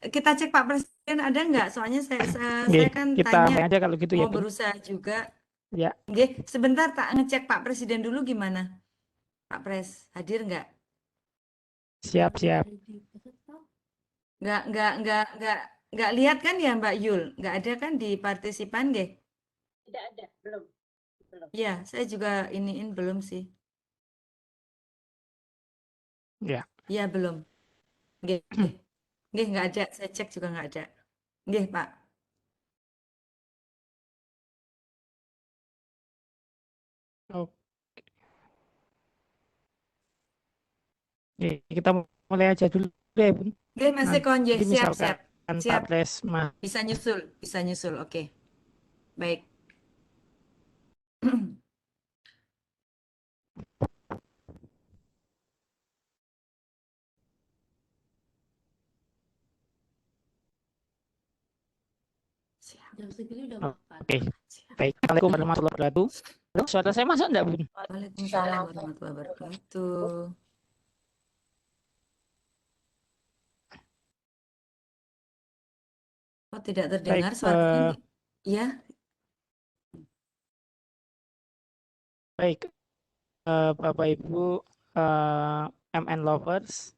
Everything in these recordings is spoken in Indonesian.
Kita cek Pak Presiden ada nggak? Soalnya Oke, saya kan kita tanya mulai aja kalau gitu ya, mau Bun. berusaha juga. Ya, Oke, sebentar tak ngecek Pak Presiden dulu gimana? Pak Pres hadir nggak? siap-siap. Nggak lihat kan ya Mbak Yul? Nggak ada kan di partisipan, nggih? Tidak ada, belum. Belum. Iya, saya juga iniin belum sih. Ya. Iya belum. Nggih, nggih nggak ada. Saya cek juga nggak ada. Nggih Pak. Oke, kita mulai aja dulu ya, Bun. Nggih masih konjeh. Nanti Siap misalkan siap Pak siap. Pres Bisa nyusul, bisa nyusul. Oke, baik. Siap. Jam segini udah Oh, makan. oke, Siap. baik. Assalamualaikum warahmatullahi wabarakatuh. Halo, suara saya masuk enggak, Bun? Waalaikumsalam warahmatullahi wabarakatuh. Oh, tidak Baik, terdengar suaranya nggih? Iya, baik, Bapak Ibu MN Lovers,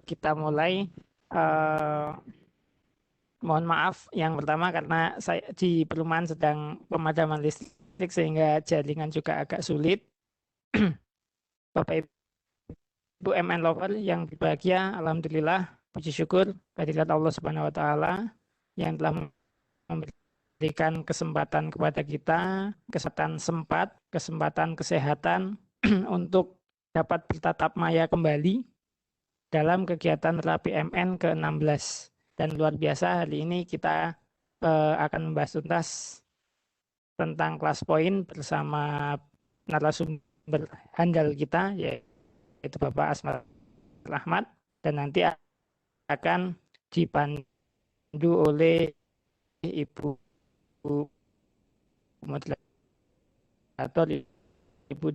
kita mulai. Eh, Mohon maaf yang pertama karena saya di perumahan sedang pemadaman listrik sehingga jaringan juga agak sulit. Bapak Ibu MN Lover yang berbahagia, alhamdulillah, puji syukur kehadirat Allah Subhanahu wa taala yang telah memberikan kesempatan kepada kita, kesempatan sempat, kesempatan kesehatan untuk dapat bertatap maya kembali dalam kegiatan terapi MN ke-16. Dan luar biasa hari ini kita akan membahas tuntas tentang kelas poin bersama narasumber handal kita yaitu Bapak Asmar Rahmat, dan nanti akan dipandu oleh Ibu moderator Ibu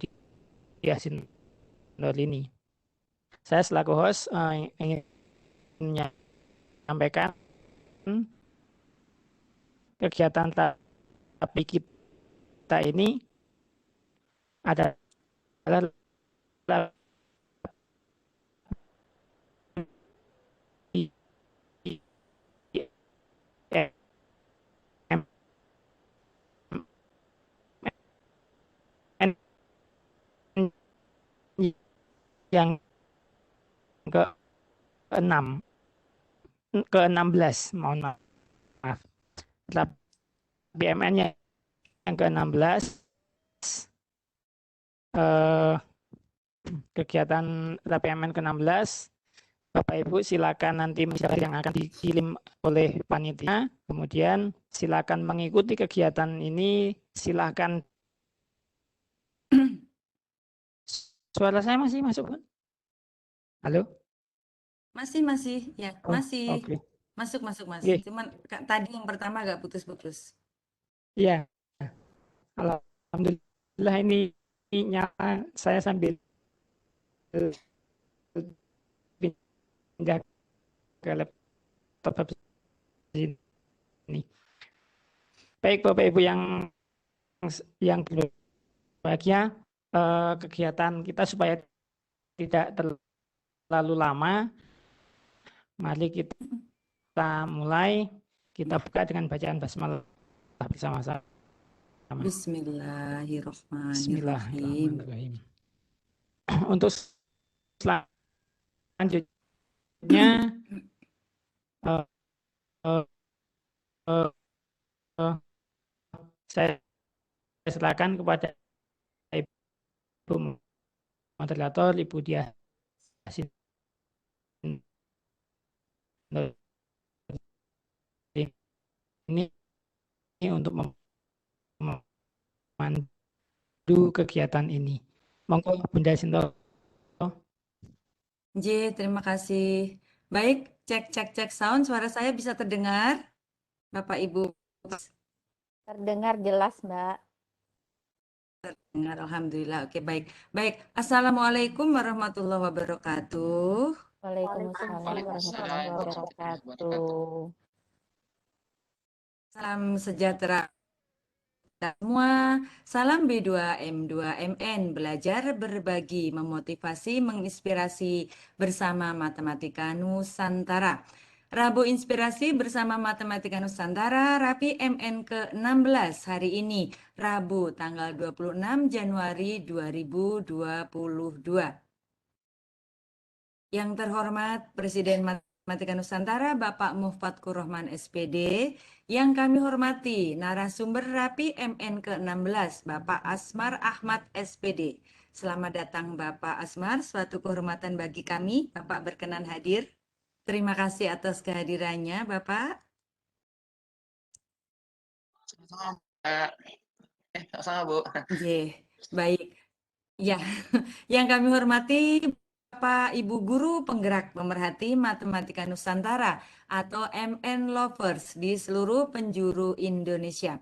Yasin Nurlini. Saya selaku host ingin menyampaikan kegiatan terapi kita ini adalah yang ke-6 ke-16, mohon maaf. BMN-nya yang ke-16, kegiatan BMN ke-16, Bapak Ibu silakan nanti misalnya yang akan dikirim oleh panitia, kemudian silakan mengikuti kegiatan ini, silakan. Suara saya masih masuk, Bun? Halo? masih, ya, Oh, masih. oke. Masuk, Mas. Oke. Cuman tadi yang pertama agak putus-putus. Iya, alhamdulillah ini nyala, saya sambil pindah ke laptop sini. Baik Bapak Ibu yang berbahagia, kegiatan kita supaya tidak terlalu lama, mari kita mulai. Kita buka dengan bacaan basmalah bersama-sama. Bismillahirrahmanirrahim. Bismillahirrahmanirrahim. Untuk selanjutnya uh, uh, uh, uh, saya silakan kepada Ibu moderator, Ibu Diah ini untuk memandu kegiatan ini. Monggo Bunda Sinto. J, terima kasih. Baik, cek sound. Suara saya bisa terdengar, Bapak Ibu? Terdengar jelas, Mbak. Terdengar, alhamdulillah. Oke, baik. Baik. Assalamualaikum warahmatullahi wabarakatuh. Waalaikumsalam warahmatullahi wabarakatuh. Salam sejahtera semua. Salam B2M2MN, belajar, berbagi, memotivasi, menginspirasi bersama Matematika Nusantara. Rabu Inspirasi bersama Matematika Nusantara, Rapi MN ke-16 hari ini, Rabu tanggal 26 Januari 2022. Yang terhormat Presiden Matematika Nusantara Bapak Mufatkur Rohman SPD, yang kami hormati narasumber Rapi MN ke-16 Bapak Asmar Ahmad SPD. Selamat datang Bapak Asmar, suatu kehormatan bagi kami Bapak berkenan hadir. Terima kasih atas kehadirannya Bapak. Sama-sama, Mbak. Sama-sama, Bu. Baik. Ya, yang kami hormati Bapak Ibu Guru Penggerak Pemerhati Matematika Nusantara atau MN Lovers di seluruh penjuru Indonesia.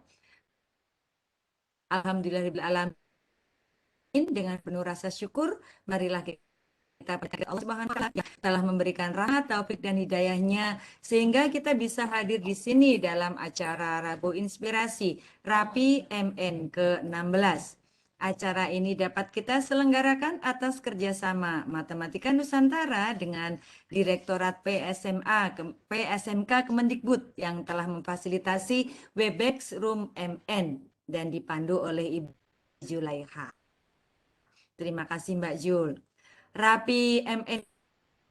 Alhamdulillahirrahmanirrahim, dengan penuh rasa syukur, marilah kita berkata Allah Subhanahu wa Ta'ala yang telah memberikan rahmat, taufik dan hidayahnya sehingga kita bisa hadir di sini dalam acara Rabu Inspirasi Rapi MN ke-16. Acara ini dapat kita selenggarakan atas kerjasama Matematika Nusantara dengan Direktorat PSMK Kemendikbud yang telah memfasilitasi Webex Room MN dan dipandu oleh Ibu Zulaiha. Terima kasih Mbak Jul. Rapi MN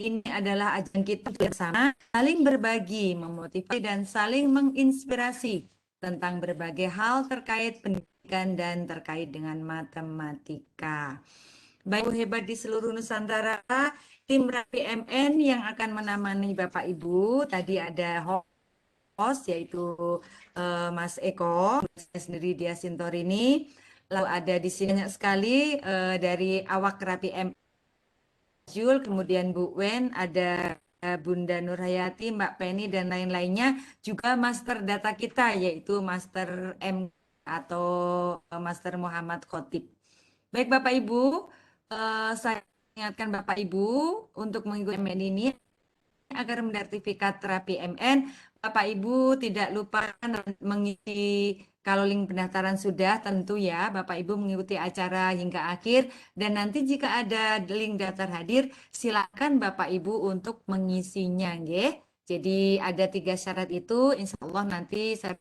ini adalah ajang kita bersama saling berbagi, memotivasi dan saling menginspirasi tentang berbagai hal terkait pendidikan dan terkait dengan matematika. Baik hebat di seluruh Nusantara, tim Rapi MN yang akan menemani Bapak Ibu, tadi ada host yaitu Mas Eko, saya sendiri Dia Sintorini, lalu ada di sini banyak sekali dari awak Rapi MN, Jul, kemudian Bu Wen, ada Bunda Nurhayati, Mbak Penny, dan lain-lainnya, juga master data kita, yaitu Master M atau Master Muhammad Khotib. Baik Bapak Ibu, saya ingatkan Bapak Ibu untuk mengikuti MN ini agar mensertifikat terapi MN, Bapak Ibu tidak lupa mengisi, kalau link pendaftaran sudah tentu ya, Bapak Ibu mengikuti acara hingga akhir, dan nanti jika ada link daftar hadir, silakan Bapak Ibu untuk mengisinya, nggih. Jadi ada 3 syarat itu, insya Allah nanti saya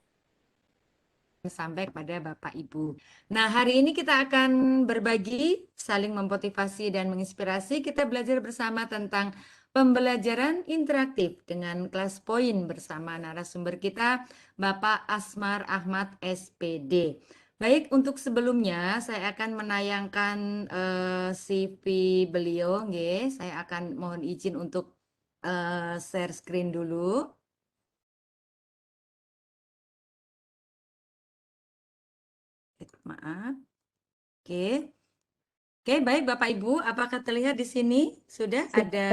sampai kepada Bapak Ibu. Nah, hari ini kita akan berbagi, saling memotivasi dan menginspirasi. Kita belajar bersama tentang pembelajaran interaktif dengan kelas poin bersama narasumber kita, Bapak Asmar Ahmad SPD. Baik, untuk sebelumnya saya akan menayangkan CV beliau, nggih. Saya akan mohon izin untuk share screen dulu. Maaf. Oke. Oke, baik Bapak Ibu, apakah terlihat di sini sudah ada?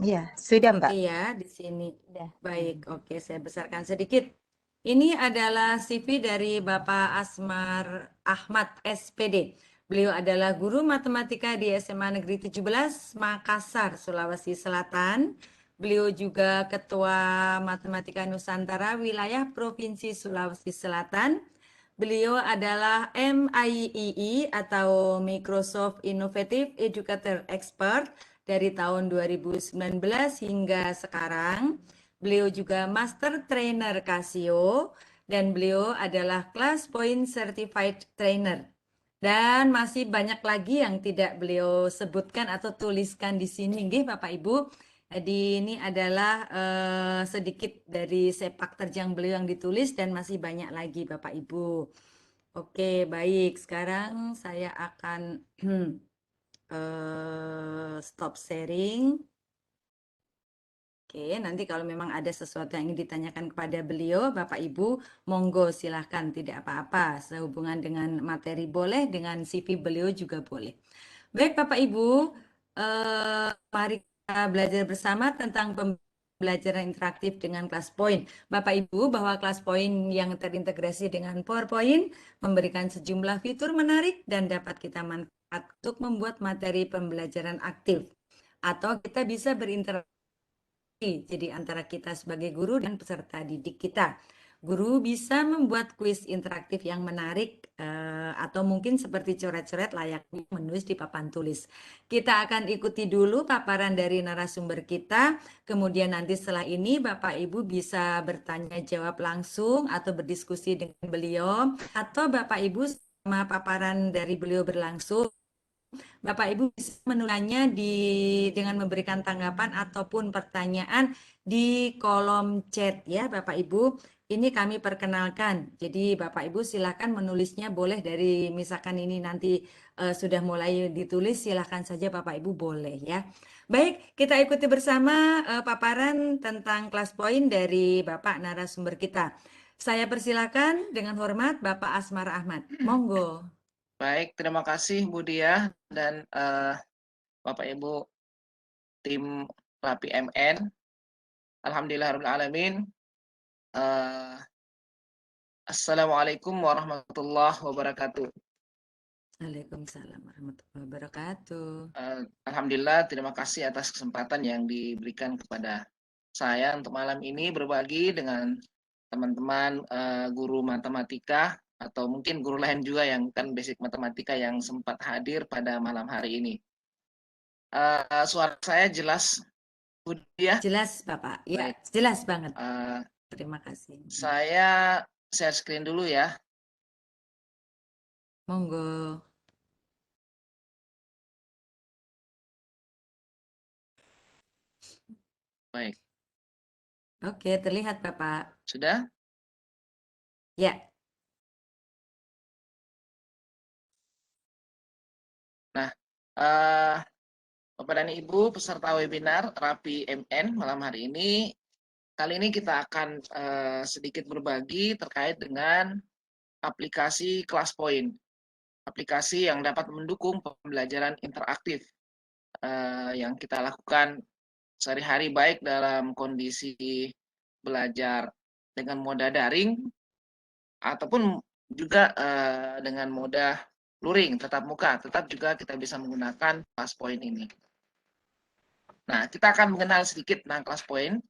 Iya, sudah Mbak. Iya, di sini. Sudah. Baik, oke, saya besarkan sedikit. Ini adalah CV dari Bapak Asmar Ahmad SPD. Beliau adalah guru matematika di SMA Negeri 17 Makassar, Sulawesi Selatan. Beliau juga Ketua Matematika Nusantara Wilayah Provinsi Sulawesi Selatan. Beliau adalah MIEE atau Microsoft Innovative Educator Expert dari tahun 2019 hingga sekarang. Beliau juga Master Trainer Casio dan beliau adalah Class Point Certified Trainer. Dan masih banyak lagi yang tidak beliau sebutkan atau tuliskan di sini, nggih Bapak Ibu. Jadi ini adalah sedikit dari sepak terjang beliau yang ditulis dan masih banyak lagi Bapak Ibu. Oke, baik. Sekarang saya akan stop sharing. Oke, nanti kalau memang ada sesuatu yang ingin ditanyakan kepada beliau, Bapak Ibu, monggo silahkan, tidak apa-apa. Sehubungan dengan materi boleh, dengan CV beliau juga boleh. Baik Bapak Ibu, mari kita belajar bersama tentang pembelajaran interaktif dengan kelas poin. Bapak Ibu, bahwa kelas poin yang terintegrasi dengan PowerPoint memberikan sejumlah fitur menarik dan dapat kita manfaat untuk membuat materi pembelajaran aktif. atau kita bisa berinteraksi. Jadi antara kita sebagai guru dan peserta didik kita. Guru bisa membuat kuis interaktif yang menarik atau mungkin seperti coret-coret layaknya menulis di papan tulis. Kita akan ikuti dulu paparan dari narasumber kita. Kemudian nanti setelah ini Bapak Ibu bisa bertanya jawab langsung atau berdiskusi dengan beliau. Atau Bapak Ibu sama paparan dari beliau berlangsung, Bapak Ibu bisa menulisnya dengan memberikan tanggapan ataupun pertanyaan di kolom chat ya Bapak Ibu. Ini kami perkenalkan. Jadi Bapak Ibu silakan menulisnya boleh dari misalkan ini nanti sudah mulai ditulis, silakan saja Bapak Ibu boleh ya. Baik, kita ikuti bersama paparan tentang kelas poin dari Bapak narasumber kita. Saya persilakan dengan hormat Bapak Asmar Ahmad. Monggo. Baik, terima kasih Bu Dia dan Bapak Ibu tim Rapi MN. Alhamdulillahirrahmanirrahim. Assalamualaikum warahmatullahi wabarakatuh. Waalaikumsalam warahmatullahi wabarakatuh. Alhamdulillah, terima kasih atas kesempatan yang diberikan kepada saya untuk malam ini berbagi dengan teman-teman guru matematika atau mungkin guru lain juga yang kan basic matematika yang sempat hadir pada malam hari ini. Suara saya jelas, Bu Dia? Jelas Bapak, ya Baik. jelas banget. Terima kasih. Saya share screen dulu ya. Monggo. Baik, Oke, terlihat Bapak. sudah? Ya. Nah, Bapak dan Ibu peserta webinar Rapi MN malam hari ini, kali ini kita akan sedikit berbagi terkait dengan aplikasi ClassPoint, aplikasi yang dapat mendukung pembelajaran interaktif yang kita lakukan sehari-hari baik dalam kondisi belajar dengan moda daring ataupun juga dengan moda luring tetap muka, tetap juga kita bisa menggunakan ClassPoint ini. Nah, kita akan mengenal sedikit tentang ClassPoint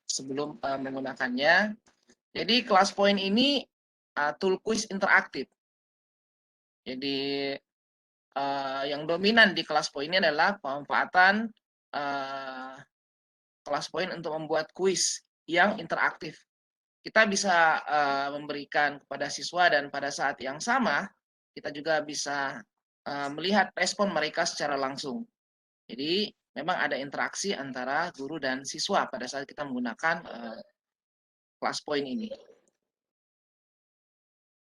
sebelum menggunakannya. Jadi ClassPoint ini tool quiz interaktif. Jadi yang dominan di ClassPoint ini adalah pemanfaatan ClassPoint untuk membuat kuis yang interaktif. Kita bisa memberikan kepada siswa dan pada saat yang sama kita juga bisa melihat respon mereka secara langsung. Jadi memang ada interaksi antara guru dan siswa pada saat kita menggunakan ClassPoint ini.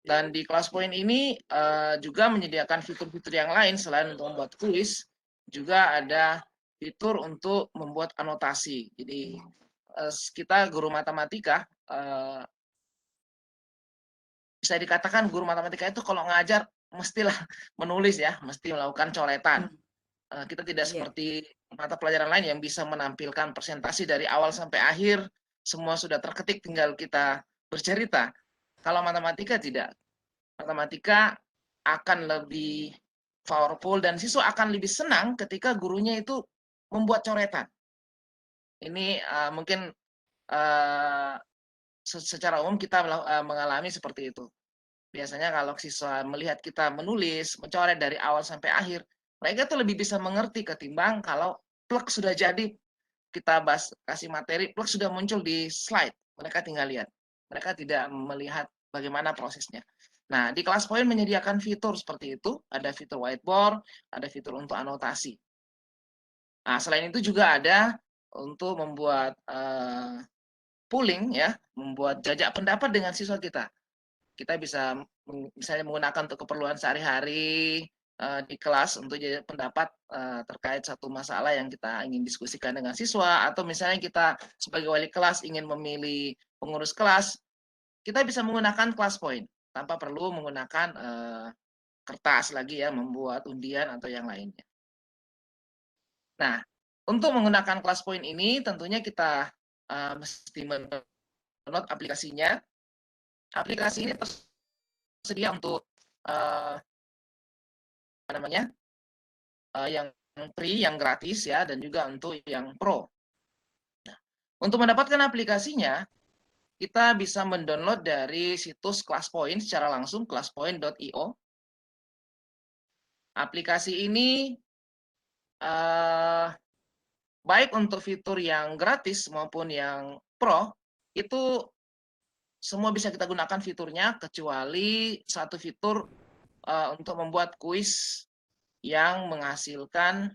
Dan di ClassPoint ini juga menyediakan fitur-fitur yang lain selain untuk membuat kuis, juga ada fitur untuk membuat anotasi. Jadi kita guru matematika bisa dikatakan guru matematika itu kalau ngajar mestilah menulis ya, mesti melakukan coretan. Kita tidak seperti mata pelajaran lain yang bisa menampilkan presentasi dari awal sampai akhir, semua sudah terketik, tinggal kita bercerita. Kalau matematika tidak. Matematika akan lebih powerful dan siswa akan lebih senang ketika gurunya itu membuat coretan. Ini mungkin secara umum kita mengalami seperti itu. Biasanya kalau siswa melihat kita menulis, mencoret dari awal sampai akhir, mereka tuh lebih bisa mengerti ketimbang kalau plug sudah jadi, kita kasih materi, plug sudah muncul di slide, mereka tinggal lihat. Mereka tidak melihat bagaimana prosesnya. Nah, di ClassPoint menyediakan fitur seperti itu, ada fitur whiteboard, ada fitur untuk anotasi. Nah, selain itu juga ada untuk membuat polling ya, membuat jajak pendapat dengan siswa kita. Kita bisa misalnya menggunakan untuk keperluan sehari-hari di kelas untuk jadi pendapat terkait satu masalah yang kita ingin diskusikan dengan siswa, atau misalnya kita sebagai wali kelas ingin memilih pengurus kelas, kita bisa menggunakan ClassPoint tanpa perlu menggunakan kertas lagi ya, membuat undian atau yang lainnya. Nah, untuk menggunakan ClassPoint ini tentunya kita mesti mendownload aplikasinya. Aplikasi ini tersedia untuk yang free, yang gratis ya, dan juga untuk yang pro. Nah, untuk mendapatkan aplikasinya, kita bisa mendownload dari situs ClassPoint secara langsung, classpoint.io. Aplikasi ini baik untuk fitur yang gratis maupun yang pro, itu semua bisa kita gunakan fiturnya, kecuali satu fitur untuk membuat kuis yang menghasilkan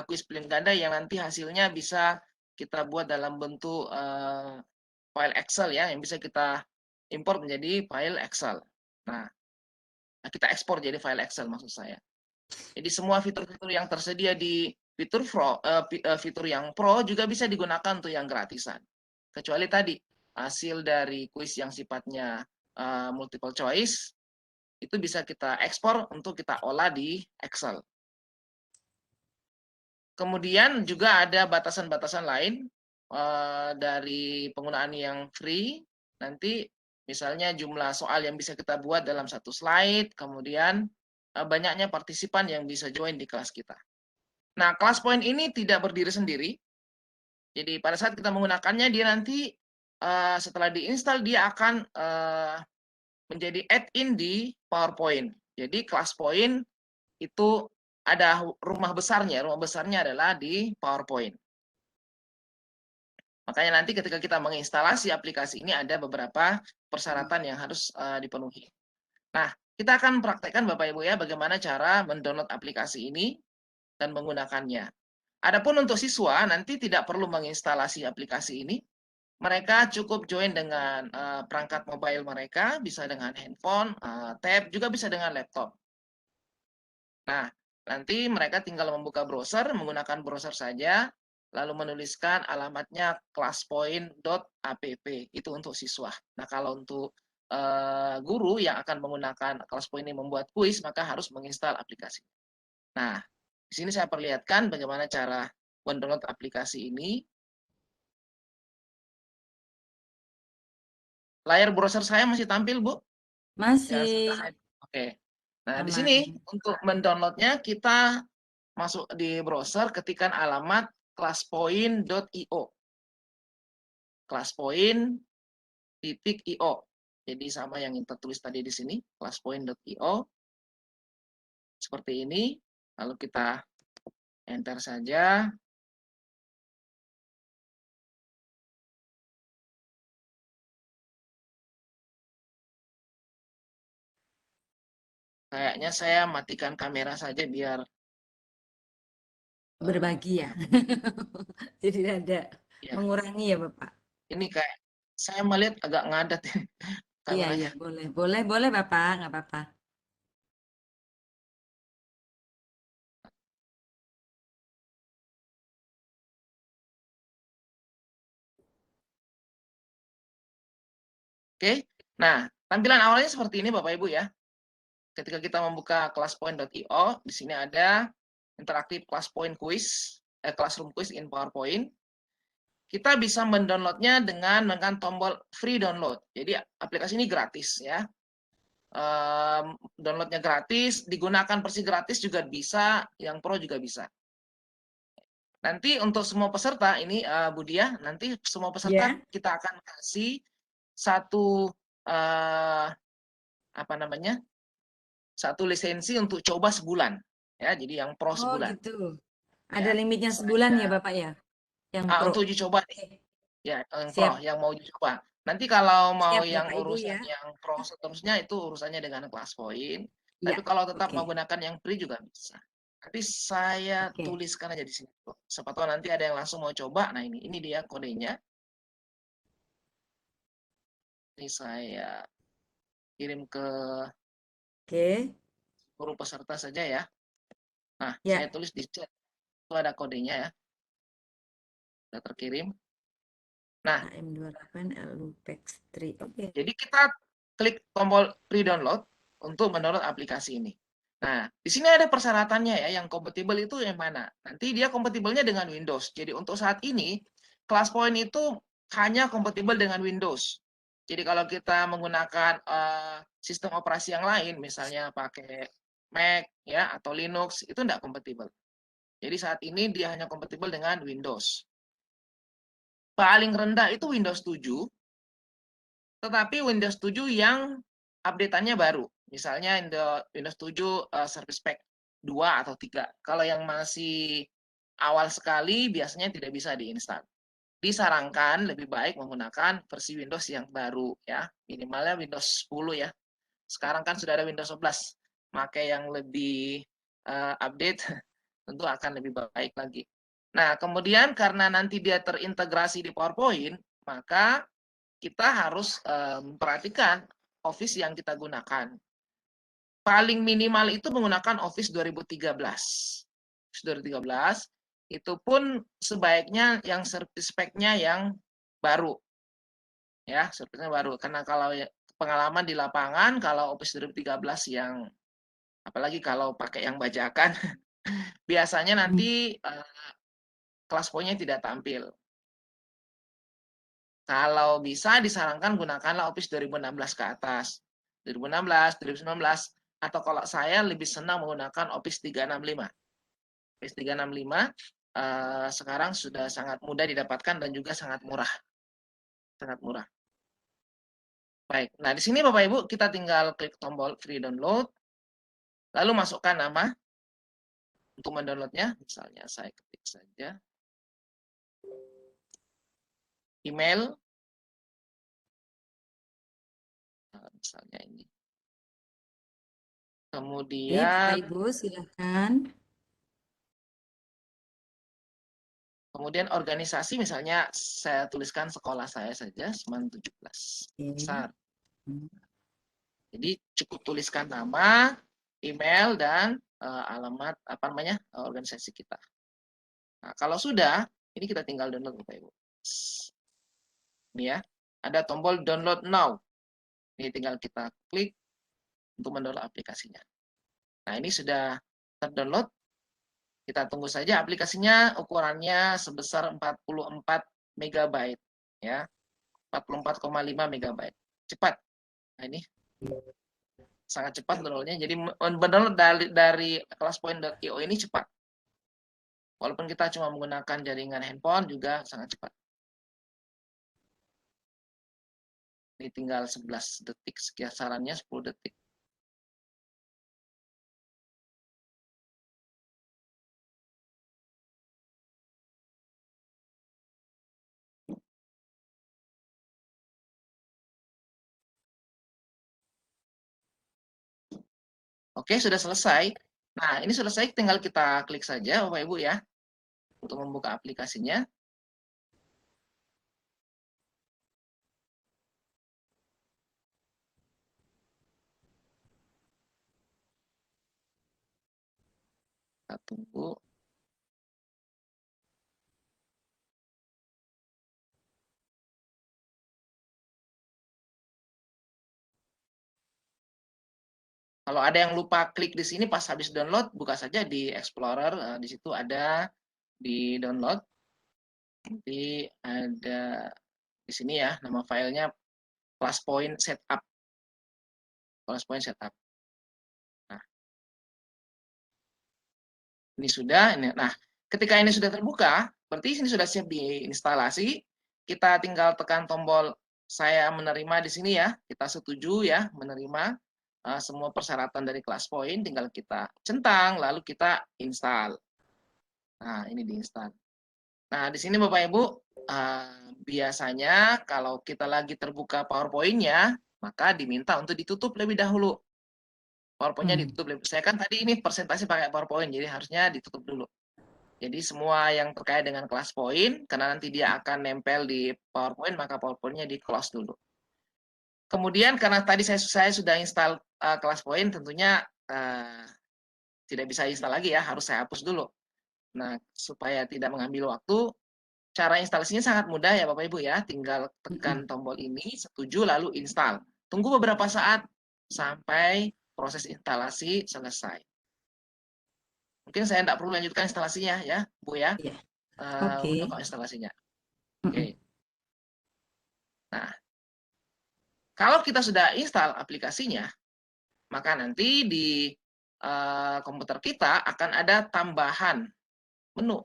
kuis pilihan ganda yang nanti hasilnya bisa kita buat dalam bentuk file Excel ya, yang bisa kita import menjadi file Excel. Nah, kita ekspor jadi file Excel maksud saya. Jadi semua fitur-fitur yang tersedia di fitur yang pro juga bisa digunakan untuk yang gratisan. Kecuali tadi hasil dari kuis yang sifatnya multiple choice itu bisa kita ekspor untuk kita olah di Excel. Kemudian juga ada batasan-batasan lain dari penggunaan yang free. Nanti misalnya jumlah soal yang bisa kita buat dalam satu slide, kemudian banyaknya partisipan yang bisa join di kelas kita. Nah, ClassPoint ini tidak berdiri sendiri. Jadi pada saat kita menggunakannya, dia nanti setelah diinstal, dia akan menjadi add-in di PowerPoint. Jadi ClassPoint itu ada rumah besarnya adalah di PowerPoint. Makanya nanti ketika kita menginstalasi aplikasi ini ada beberapa persyaratan yang harus dipenuhi. Nah, kita akan praktekkan Bapak Ibu ya bagaimana cara mendownload aplikasi ini dan menggunakannya. Adapun untuk siswa nanti tidak perlu menginstalasi aplikasi ini. Mereka cukup join dengan perangkat mobile mereka, bisa dengan handphone, tab, juga bisa dengan laptop. Nah, nanti mereka tinggal membuka browser, menggunakan browser saja, lalu menuliskan alamatnya classpoint.app. Itu untuk siswa. Nah, kalau untuk guru yang akan menggunakan ClassPoint ini membuat kuis, maka harus menginstal aplikasi. Nah, di sini saya perlihatkan bagaimana cara mendownload aplikasi ini. Layar browser saya masih tampil, Bu? Masih Oke. Nah, di aman. sini untuk mendownloadnya kita masuk di browser, ketikkan alamat classpoint.io. Classpoint.io. Jadi sama yang tertulis tadi di sini, classpoint.io. Seperti ini. Lalu kita enter saja. Kayaknya saya matikan kamera saja biar Berbagi ya. Jadi ada ya. mengurangi ya Bapak. Ini kayak saya melihat agak ngadat Iya, kameranya. iya, boleh Bapak, nggak apa-apa. Oke. Nah, tampilan awalnya seperti ini Bapak Ibu ya. Ketika kita membuka classpoint.io, di sini ada interaktif classpoint quiz, classroom quiz in PowerPoint. Kita bisa mendownloadnya dengan menekan tombol free download. Jadi aplikasi ini gratis ya. Downloadnya gratis, digunakan versi gratis juga bisa, yang pro juga bisa. Nanti untuk semua peserta ini Budia, nanti semua peserta Ya. kita akan kasih satu apa namanya? Satu lisensi untuk coba sebulan ya. Jadi yang pro Oh sebulan. gitu. Ya, Ada limitnya sebulan ya Bapak ya? Yang pro. untuk uji coba nih. Oke. Ya, yang pro, Siap, yang mau uji coba. Nanti kalau mau siap yang Bapak Ibu urusan ya. yang pro seterusnya itu urusannya dengan ClassPoint. Ya, Tapi kalau tetap oke. menggunakan yang free juga bisa. Tapi saya Oke. tuliskan aja di sini. Siapa tahu nanti ada yang langsung mau coba. Nah ini dia kodenya. Ini saya kirim ke Oke. seluruh peserta saja ya. Nah, Ya. saya tulis di chat. Itu ada kodenya ya. Sudah terkirim. Nah, AM28 LUPEX 3. Oke. jadi kita klik tombol pre-download untuk mendownload aplikasi ini. Nah, di sini ada persyaratannya ya, yang kompatibel itu yang mana? Nanti dia kompatibelnya dengan Windows. Jadi untuk saat ini, ClassPoint itu hanya kompatibel dengan Windows. Jadi kalau kita menggunakan sistem operasi yang lain, misalnya pakai Mac ya atau Linux, itu tidak kompatibel. Jadi saat ini dia hanya kompatibel dengan Windows. Paling rendah itu Windows 7, tetapi Windows 7 yang update-annya baru. Misalnya Windows 7 Service Pack 2 atau 3. Kalau yang masih awal sekali biasanya tidak bisa diinstal. Disarankan lebih baik menggunakan versi Windows yang baru ya. Minimalnya Windows 10 ya. Sekarang kan sudah ada Windows 11. Maka yang lebih update tentu akan lebih baik lagi. Nah, kemudian karena nanti dia terintegrasi di PowerPoint, maka kita harus memperhatikan Office yang kita gunakan. Paling minimal itu menggunakan Office 2013. Office 2013 itu pun sebaiknya yang service pack-nya yang baru. Ya, service-nya baru. Karena kalau pengalaman di lapangan, kalau Office 2013 yang, apalagi kalau pakai yang bajakan, biasanya nanti kelas poinnya tidak tampil. Kalau bisa disarankan gunakanlah Office 2016 ke atas. 2016, 2019, atau kalau saya lebih senang menggunakan Office 365. Office 365 sekarang sudah sangat mudah didapatkan dan juga sangat murah. Sangat murah. Baik, nah di sini Bapak Ibu kita tinggal klik tombol free download, lalu masukkan nama untuk mendownloadnya. Misalnya saya ketik saja email, misalnya ini. Bapak Kemudian Ibu, silakan. kemudian organisasi, misalnya saya tuliskan sekolah saya saja, Seman 17. Besar. Jadi cukup tuliskan nama, email, dan alamat organisasi kita. Nah, kalau sudah, ini kita tinggal download Bapak Ibu. Ini ya, ada tombol download now. Ini tinggal kita klik untuk mendownload aplikasinya. Nah, ini sudah terdownload. Kita tunggu saja aplikasinya, ukurannya sebesar 44 MB ya. 44,5 MB. Cepat. Nah, ini sangat cepat downloadnya. Jadi mendownload dari classpoint.io ini cepat. Walaupun kita cuma menggunakan jaringan handphone juga sangat cepat. Ini tinggal 11 detik, sekian sarannya 10 detik. Oke, sudah selesai. Nah, ini selesai, tinggal kita klik saja Bapak Ibu ya, untuk membuka aplikasinya. Kita tunggu. Kalau ada yang lupa klik di sini pas habis download, buka saja di Explorer. Di situ ada di download. Nanti ada di sini ya, nama filenya ClassPoint Setup. ClassPoint Setup. Nah, ini sudah. Nah, ketika ini sudah terbuka, berarti ini sudah siap diinstalasi. Kita tinggal tekan tombol saya menerima di sini ya. Kita setuju ya menerima semua persyaratan dari ClassPoint. Tinggal kita centang, lalu kita install. Nah, ini diinstal. Nah, di sini Bapak Ibu, biasanya kalau kita lagi terbuka PowerPoint-nya, maka diminta untuk ditutup lebih dahulu. PowerPoint-nya ditutup. Saya kan tadi ini presentasi pakai PowerPoint, jadi harusnya ditutup dulu. Jadi semua yang terkait dengan ClassPoint, karena nanti dia akan nempel di PowerPoint, maka PowerPoint-nya di-close dulu. Kemudian karena tadi saya sudah install ClassPoint, tentunya tidak bisa install lagi ya, harus saya hapus dulu. Nah, supaya tidak mengambil waktu, cara instalasinya sangat mudah ya Bapak Ibu ya, tinggal tekan tombol ini, setuju, lalu install. Tunggu beberapa saat sampai proses instalasi selesai. Mungkin saya tidak perlu lanjutkan instalasinya ya, Bu ya. Untuk instalasinya. Oke. Nah, kalau kita sudah install aplikasinya, maka nanti di komputer kita akan ada tambahan menu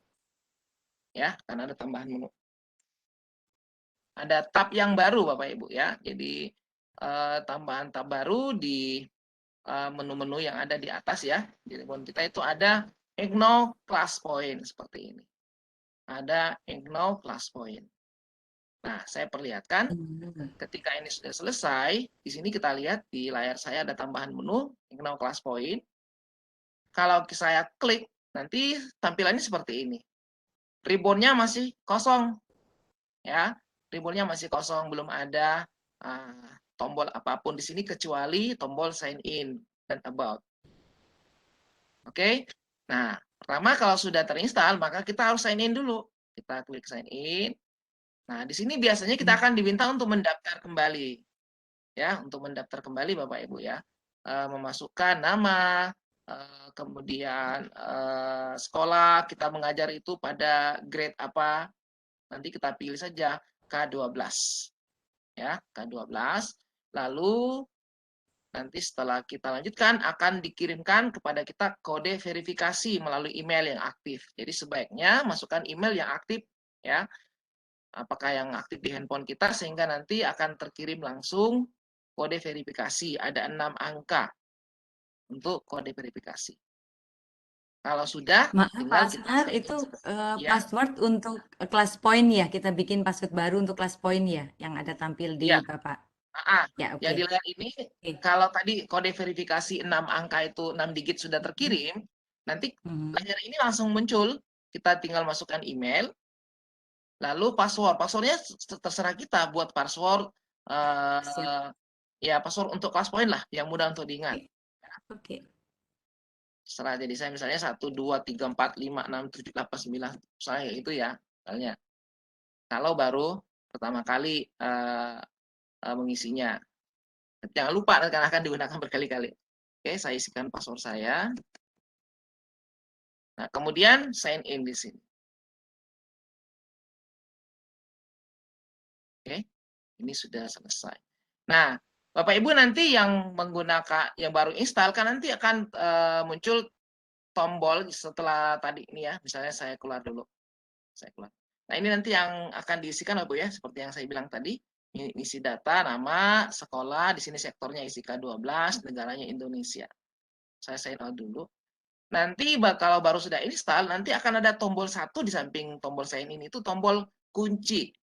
ya, karena ada tambahan menu. Ada tab yang baru Bapak Ibu ya. Jadi tambahan tab baru di menu-menu yang ada di atas ya. Di ribbon kita itu ada Ignore Class Point seperti ini. Ada Ignore Class Point. Nah, saya perlihatkan ketika ini sudah selesai, di sini kita lihat di layar saya ada tambahan menu Ignore Class Point. Kalau saya klik, nanti tampilannya seperti ini. Ribbonnya masih kosong ya. Ribbonnya masih kosong, belum ada tombol apapun di sini kecuali tombol sign in dan about. Oke. Nah, pertama kalau sudah terinstall, maka kita harus sign in dulu. Kita klik sign in. Nah, di sini biasanya kita akan diminta untuk mendaftar kembali. Ya, untuk mendaftar kembali Bapak Ibu ya. Memasukkan nama, kemudian sekolah kita mengajar itu pada grade apa. Nanti kita pilih saja K12. Ya, K12. Lalu nanti setelah kita lanjutkan akan dikirimkan kepada kita kode verifikasi melalui email yang aktif. Jadi sebaiknya masukkan email yang aktif ya. Apakah yang aktif di handphone kita sehingga nanti akan terkirim langsung kode verifikasi. Ada 6 angka untuk kode verifikasi. Kalau sudah, Maaf Pak tinggal kita Asmar, itu ya, password untuk kelas poin ya, kita bikin password baru untuk kelas poin ya, yang ada tampil di ya. Bapak. Ya, Yang oke. di layar ini, Oke. kalau tadi kode verifikasi 6 angka itu 6 digit sudah terkirim, nanti Mhm. layar ini langsung muncul. Kita tinggal masukkan email, lalu password. Passwordnya terserah kita buat password, Siap. ya password untuk kelas poin lah, yang mudah untuk diingat. Oke. Terserah, jadi saya misalnya 1, 2, 3, 4, 5, 6, 7, 8, 9, saya itu ya, misalnya. Kalau baru pertama kali mengisinya. Jangan lupa, karena akan digunakan berkali-kali. Oke, saya isikan password saya. Nah, kemudian sign in di sini. Oke, ini sudah selesai. Nah, Bapak Ibu nanti yang menggunakan, yang baru install, kan nanti akan muncul tombol setelah tadi ini ya. Misalnya saya keluar dulu. Saya keluar. Nah, ini nanti yang akan diisikan Bapak ya, seperti yang saya bilang tadi. Isi data, nama, sekolah, di sini sektornya isi K12, negaranya Indonesia. Saya sign out dulu. Nanti kalau baru sudah install, nanti akan ada tombol 1 di samping tombol sign in, itu tombol kunci.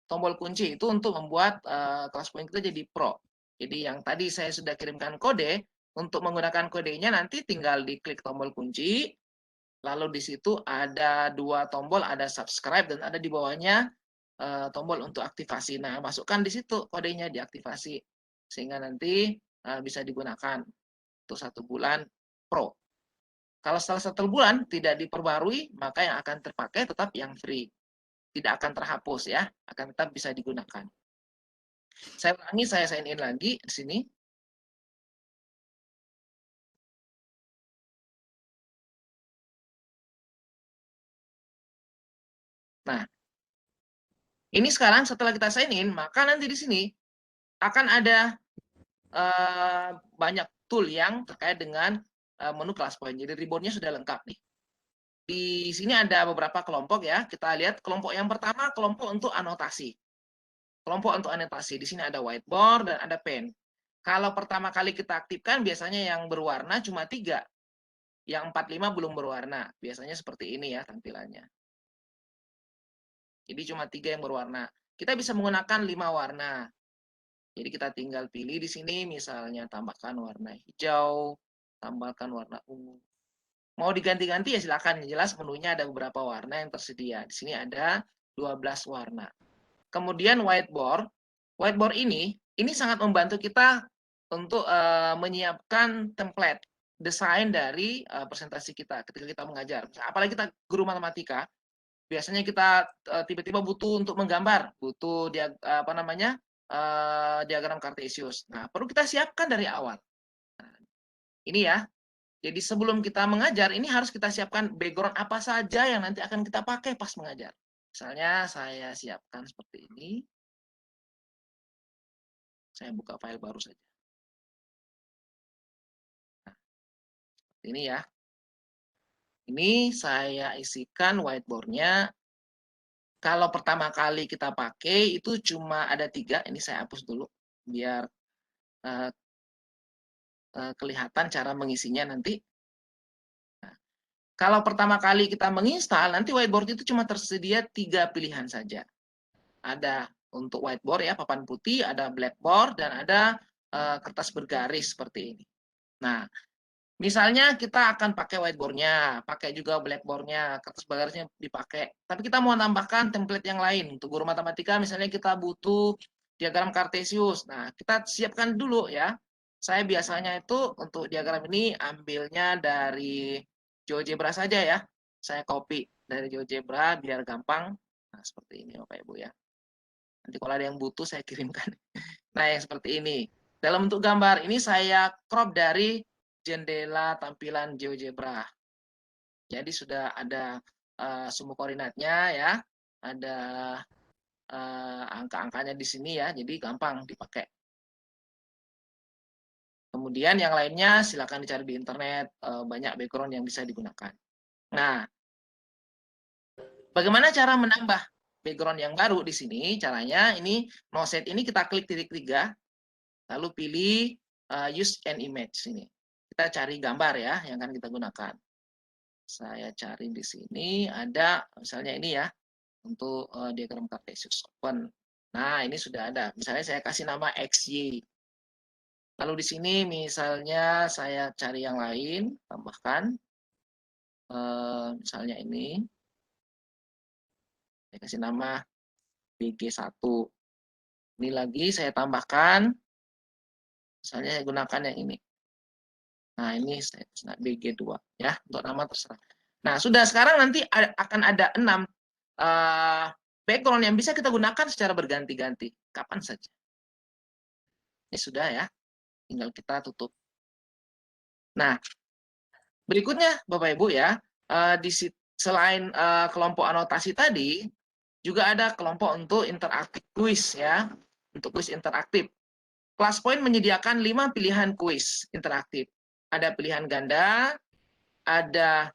Tombol kunci itu untuk membuat kelas poin kita jadi pro. Jadi yang tadi saya sudah kirimkan kode, untuk menggunakan kodenya nanti tinggal diklik tombol kunci, lalu di situ ada 2 tombol, ada subscribe dan ada di bawahnya tombol untuk aktivasi. Nah, masukkan di situ kodenya, diaktifasi, sehingga nanti bisa digunakan untuk 1 bulan pro. Kalau setelah 1 bulan tidak diperbarui, maka yang akan terpakai tetap yang free. Tidak akan terhapus ya, akan tetap bisa digunakan. Saya ulangi, saya sign in lagi di sini. Nah, ini sekarang setelah kita sign in, maka nanti di sini akan ada banyak tool yang terkait dengan menu kelas poin. Jadi ribbonnya sudah lengkap nih. Di sini ada beberapa kelompok ya. Kita lihat kelompok yang pertama, kelompok untuk anotasi. Kelompok untuk anotasi. Di sini ada whiteboard dan ada pen. Kalau pertama kali kita aktifkan, biasanya yang berwarna cuma 3. Yang 4, 5 belum berwarna. Biasanya seperti ini ya tampilannya. Jadi cuma 3 yang berwarna. Kita bisa menggunakan 5 warna. Jadi kita tinggal pilih di sini, misalnya tambahkan warna hijau, tambahkan warna ungu. Mau diganti-ganti ya silakan. Yang jelas menunya ada beberapa warna yang tersedia. Di sini ada 12 warna. Kemudian whiteboard. Whiteboard ini sangat membantu kita untuk menyiapkan template desain dari presentasi kita ketika kita mengajar. Apalagi kita guru matematika, biasanya kita tiba-tiba butuh untuk menggambar, butuh diagram kartesius. Nah, perlu kita siapkan dari awal. Nah, ini ya. Jadi sebelum kita mengajar, ini harus kita siapkan background apa saja yang nanti akan kita pakai pas mengajar. Misalnya saya siapkan seperti ini. Saya buka file baru saja. Nah, ini ya. Ini saya isikan whiteboard-nya. Kalau pertama kali kita pakai itu cuma ada 3. Ini saya hapus dulu biar kelihatan cara mengisinya nanti. Nah, kalau pertama kali kita menginstal, nanti whiteboard itu cuma tersedia 3 pilihan saja. Ada untuk whiteboard ya, papan putih, ada blackboard, dan ada kertas bergaris seperti ini. Nah, misalnya kita akan pakai whiteboard-nya, pakai juga blackboard-nya, kertas bergarisnya dipakai. Tapi kita mau tambahkan template yang lain. Untuk guru matematika misalnya kita butuh diagram kartesius. Nah, kita siapkan dulu ya. Saya biasanya itu untuk diagram ini ambilnya dari GeoGebra saja ya. Saya copy dari GeoGebra biar gampang. Nah, seperti ini Bapak Ibu ya. Nanti kalau ada yang butuh saya kirimkan. Nah, yang seperti ini. Dalam bentuk gambar ini saya crop dari jendela tampilan GeoGebra. Jadi sudah ada sumbu koordinatnya ya, ada angka-angkanya di sini ya, jadi gampang dipakai. Kemudian yang lainnya silakan dicari di internet, banyak background yang bisa digunakan. Nah, bagaimana cara menambah background yang baru di sini? Caranya ini no set ini kita klik titik 3, lalu pilih use an image sini. Kita cari gambar ya yang akan kita gunakan. Saya cari di sini ada misalnya ini ya untuk diagram kartesius open. Nah, ini sudah ada. Misalnya saya kasih nama XY. Lalu di sini misalnya saya cari yang lain, tambahkan misalnya ini. Saya kasih nama BG1. Ini lagi saya tambahkan misalnya saya gunakan yang ini. Nah, ini saya BG2 ya, untuk nama terserah. Nah, sudah sekarang nanti akan ada 6 background yang bisa kita gunakan secara berganti-ganti, kapan saja. Ini sudah ya, tinggal kita tutup. Nah, berikutnya Bapak Ibu ya, selain kelompok anotasi tadi, juga ada kelompok untuk interaktif kuis ya, untuk kuis interaktif. ClassPoint menyediakan 5 pilihan kuis interaktif. Ada pilihan ganda, ada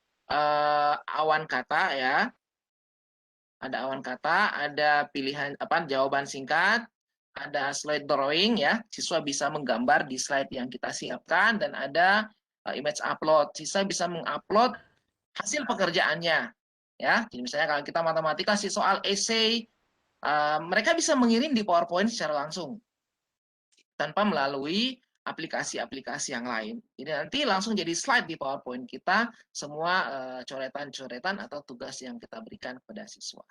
awan kata ya, ada pilihan jawaban singkat, ada slide drawing ya, siswa bisa menggambar di slide yang kita siapkan, dan ada image upload, siswa bisa mengupload hasil pekerjaannya ya. Jadi misalnya kalau kita matematika kasih soal essay, mereka bisa mengirim di PowerPoint secara langsung tanpa melalui aplikasi-aplikasi yang lain. Jadi nanti langsung jadi slide di PowerPoint kita semua coretan-coretan atau tugas yang kita berikan kepada siswa.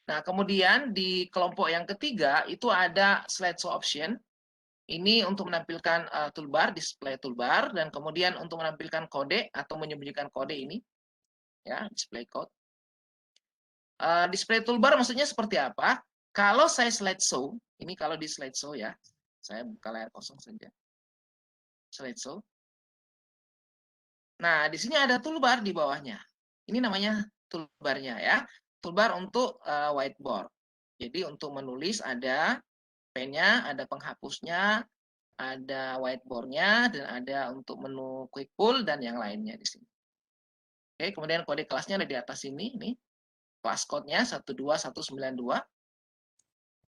Nah, kemudian di kelompok yang ketiga itu ada slideshow option. Ini untuk menampilkan toolbar, display toolbar, dan kemudian untuk menampilkan kode atau menyembunyikan kode ini, ya, display code. Display toolbar maksudnya seperti apa? Kalau saya slideshow, ini kalau di slideshow ya, saya buka layar kosong saja. Slideshow. Nah, di sini ada toolbar di bawahnya. Ini namanya toolbarnya ya. Toolbar untuk whiteboard. Jadi untuk menulis ada pennya, ada penghapusnya, ada whiteboard-nya, dan ada untuk menu quick pull dan yang lainnya di sini. Oke, kemudian kode kelasnya ada di atas sini. Ini kelas code-nya 12192.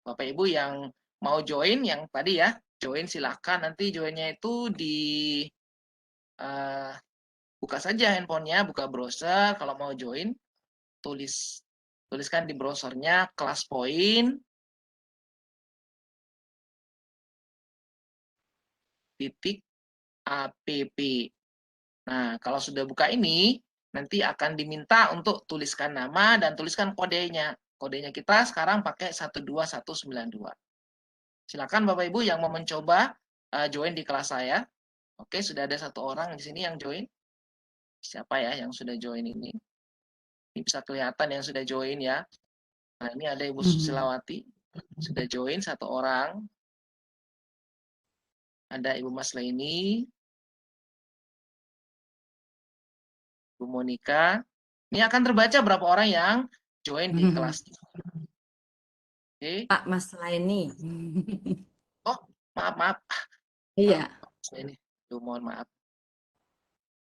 Bapak Ibu yang mau join yang tadi ya, join silahkan. Nanti joinnya itu di buka saja handphonenya, buka browser. Kalau mau join, tuliskan di browsernya ClassPoint .app. Nah, kalau sudah buka ini, nanti akan diminta untuk tuliskan nama dan tuliskan kodenya. Kodenya kita sekarang pakai 12192. Silakan Bapak Ibu yang mau mencoba join di kelas saya. Oke, sudah ada 1 orang di sini yang join. Siapa ya yang sudah join ini? Ini bisa kelihatan yang sudah join ya. Nah, ini ada Ibu Susilawati. Sudah join 1 orang. Ada Ibu Mas Leni. Bu Monika. Ini akan terbaca berapa orang yang join di kelas. Oke. Pak Mas Laini. Oh, maaf. Iya. Mas Leni. Duh, mohon maaf.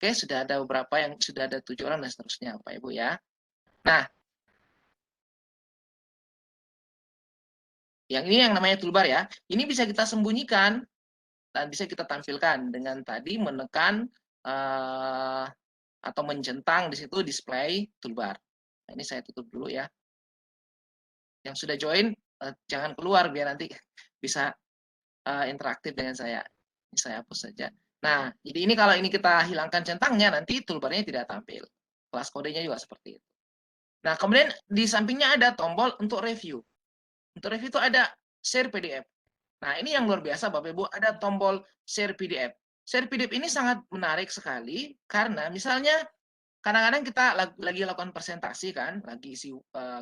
Oke, sudah ada beberapa yang sudah ada 7 orang dan seterusnya, Bapak Ibu ya. Nah, yang ini yang namanya toolbar ya. Ini bisa kita sembunyikan dan bisa kita tampilkan dengan tadi menekan atau mencentang di situ display toolbar. Nah, ini saya tutup dulu ya. Yang sudah join jangan keluar biar nanti bisa interaktif dengan saya. Ini saya hapus saja. Nah, jadi ini kalau ini kita hilangkan centangnya, nanti toolbarnya tidak tampil. Kelas kodenya juga seperti itu. Nah, kemudian di sampingnya ada tombol untuk review. Untuk review itu ada share PDF. Nah, ini yang luar biasa Bapak Ibu, ada tombol share PDF. Share PDF ini sangat menarik sekali karena misalnya kadang-kadang kita lagi lakukan presentasi kan, lagi isi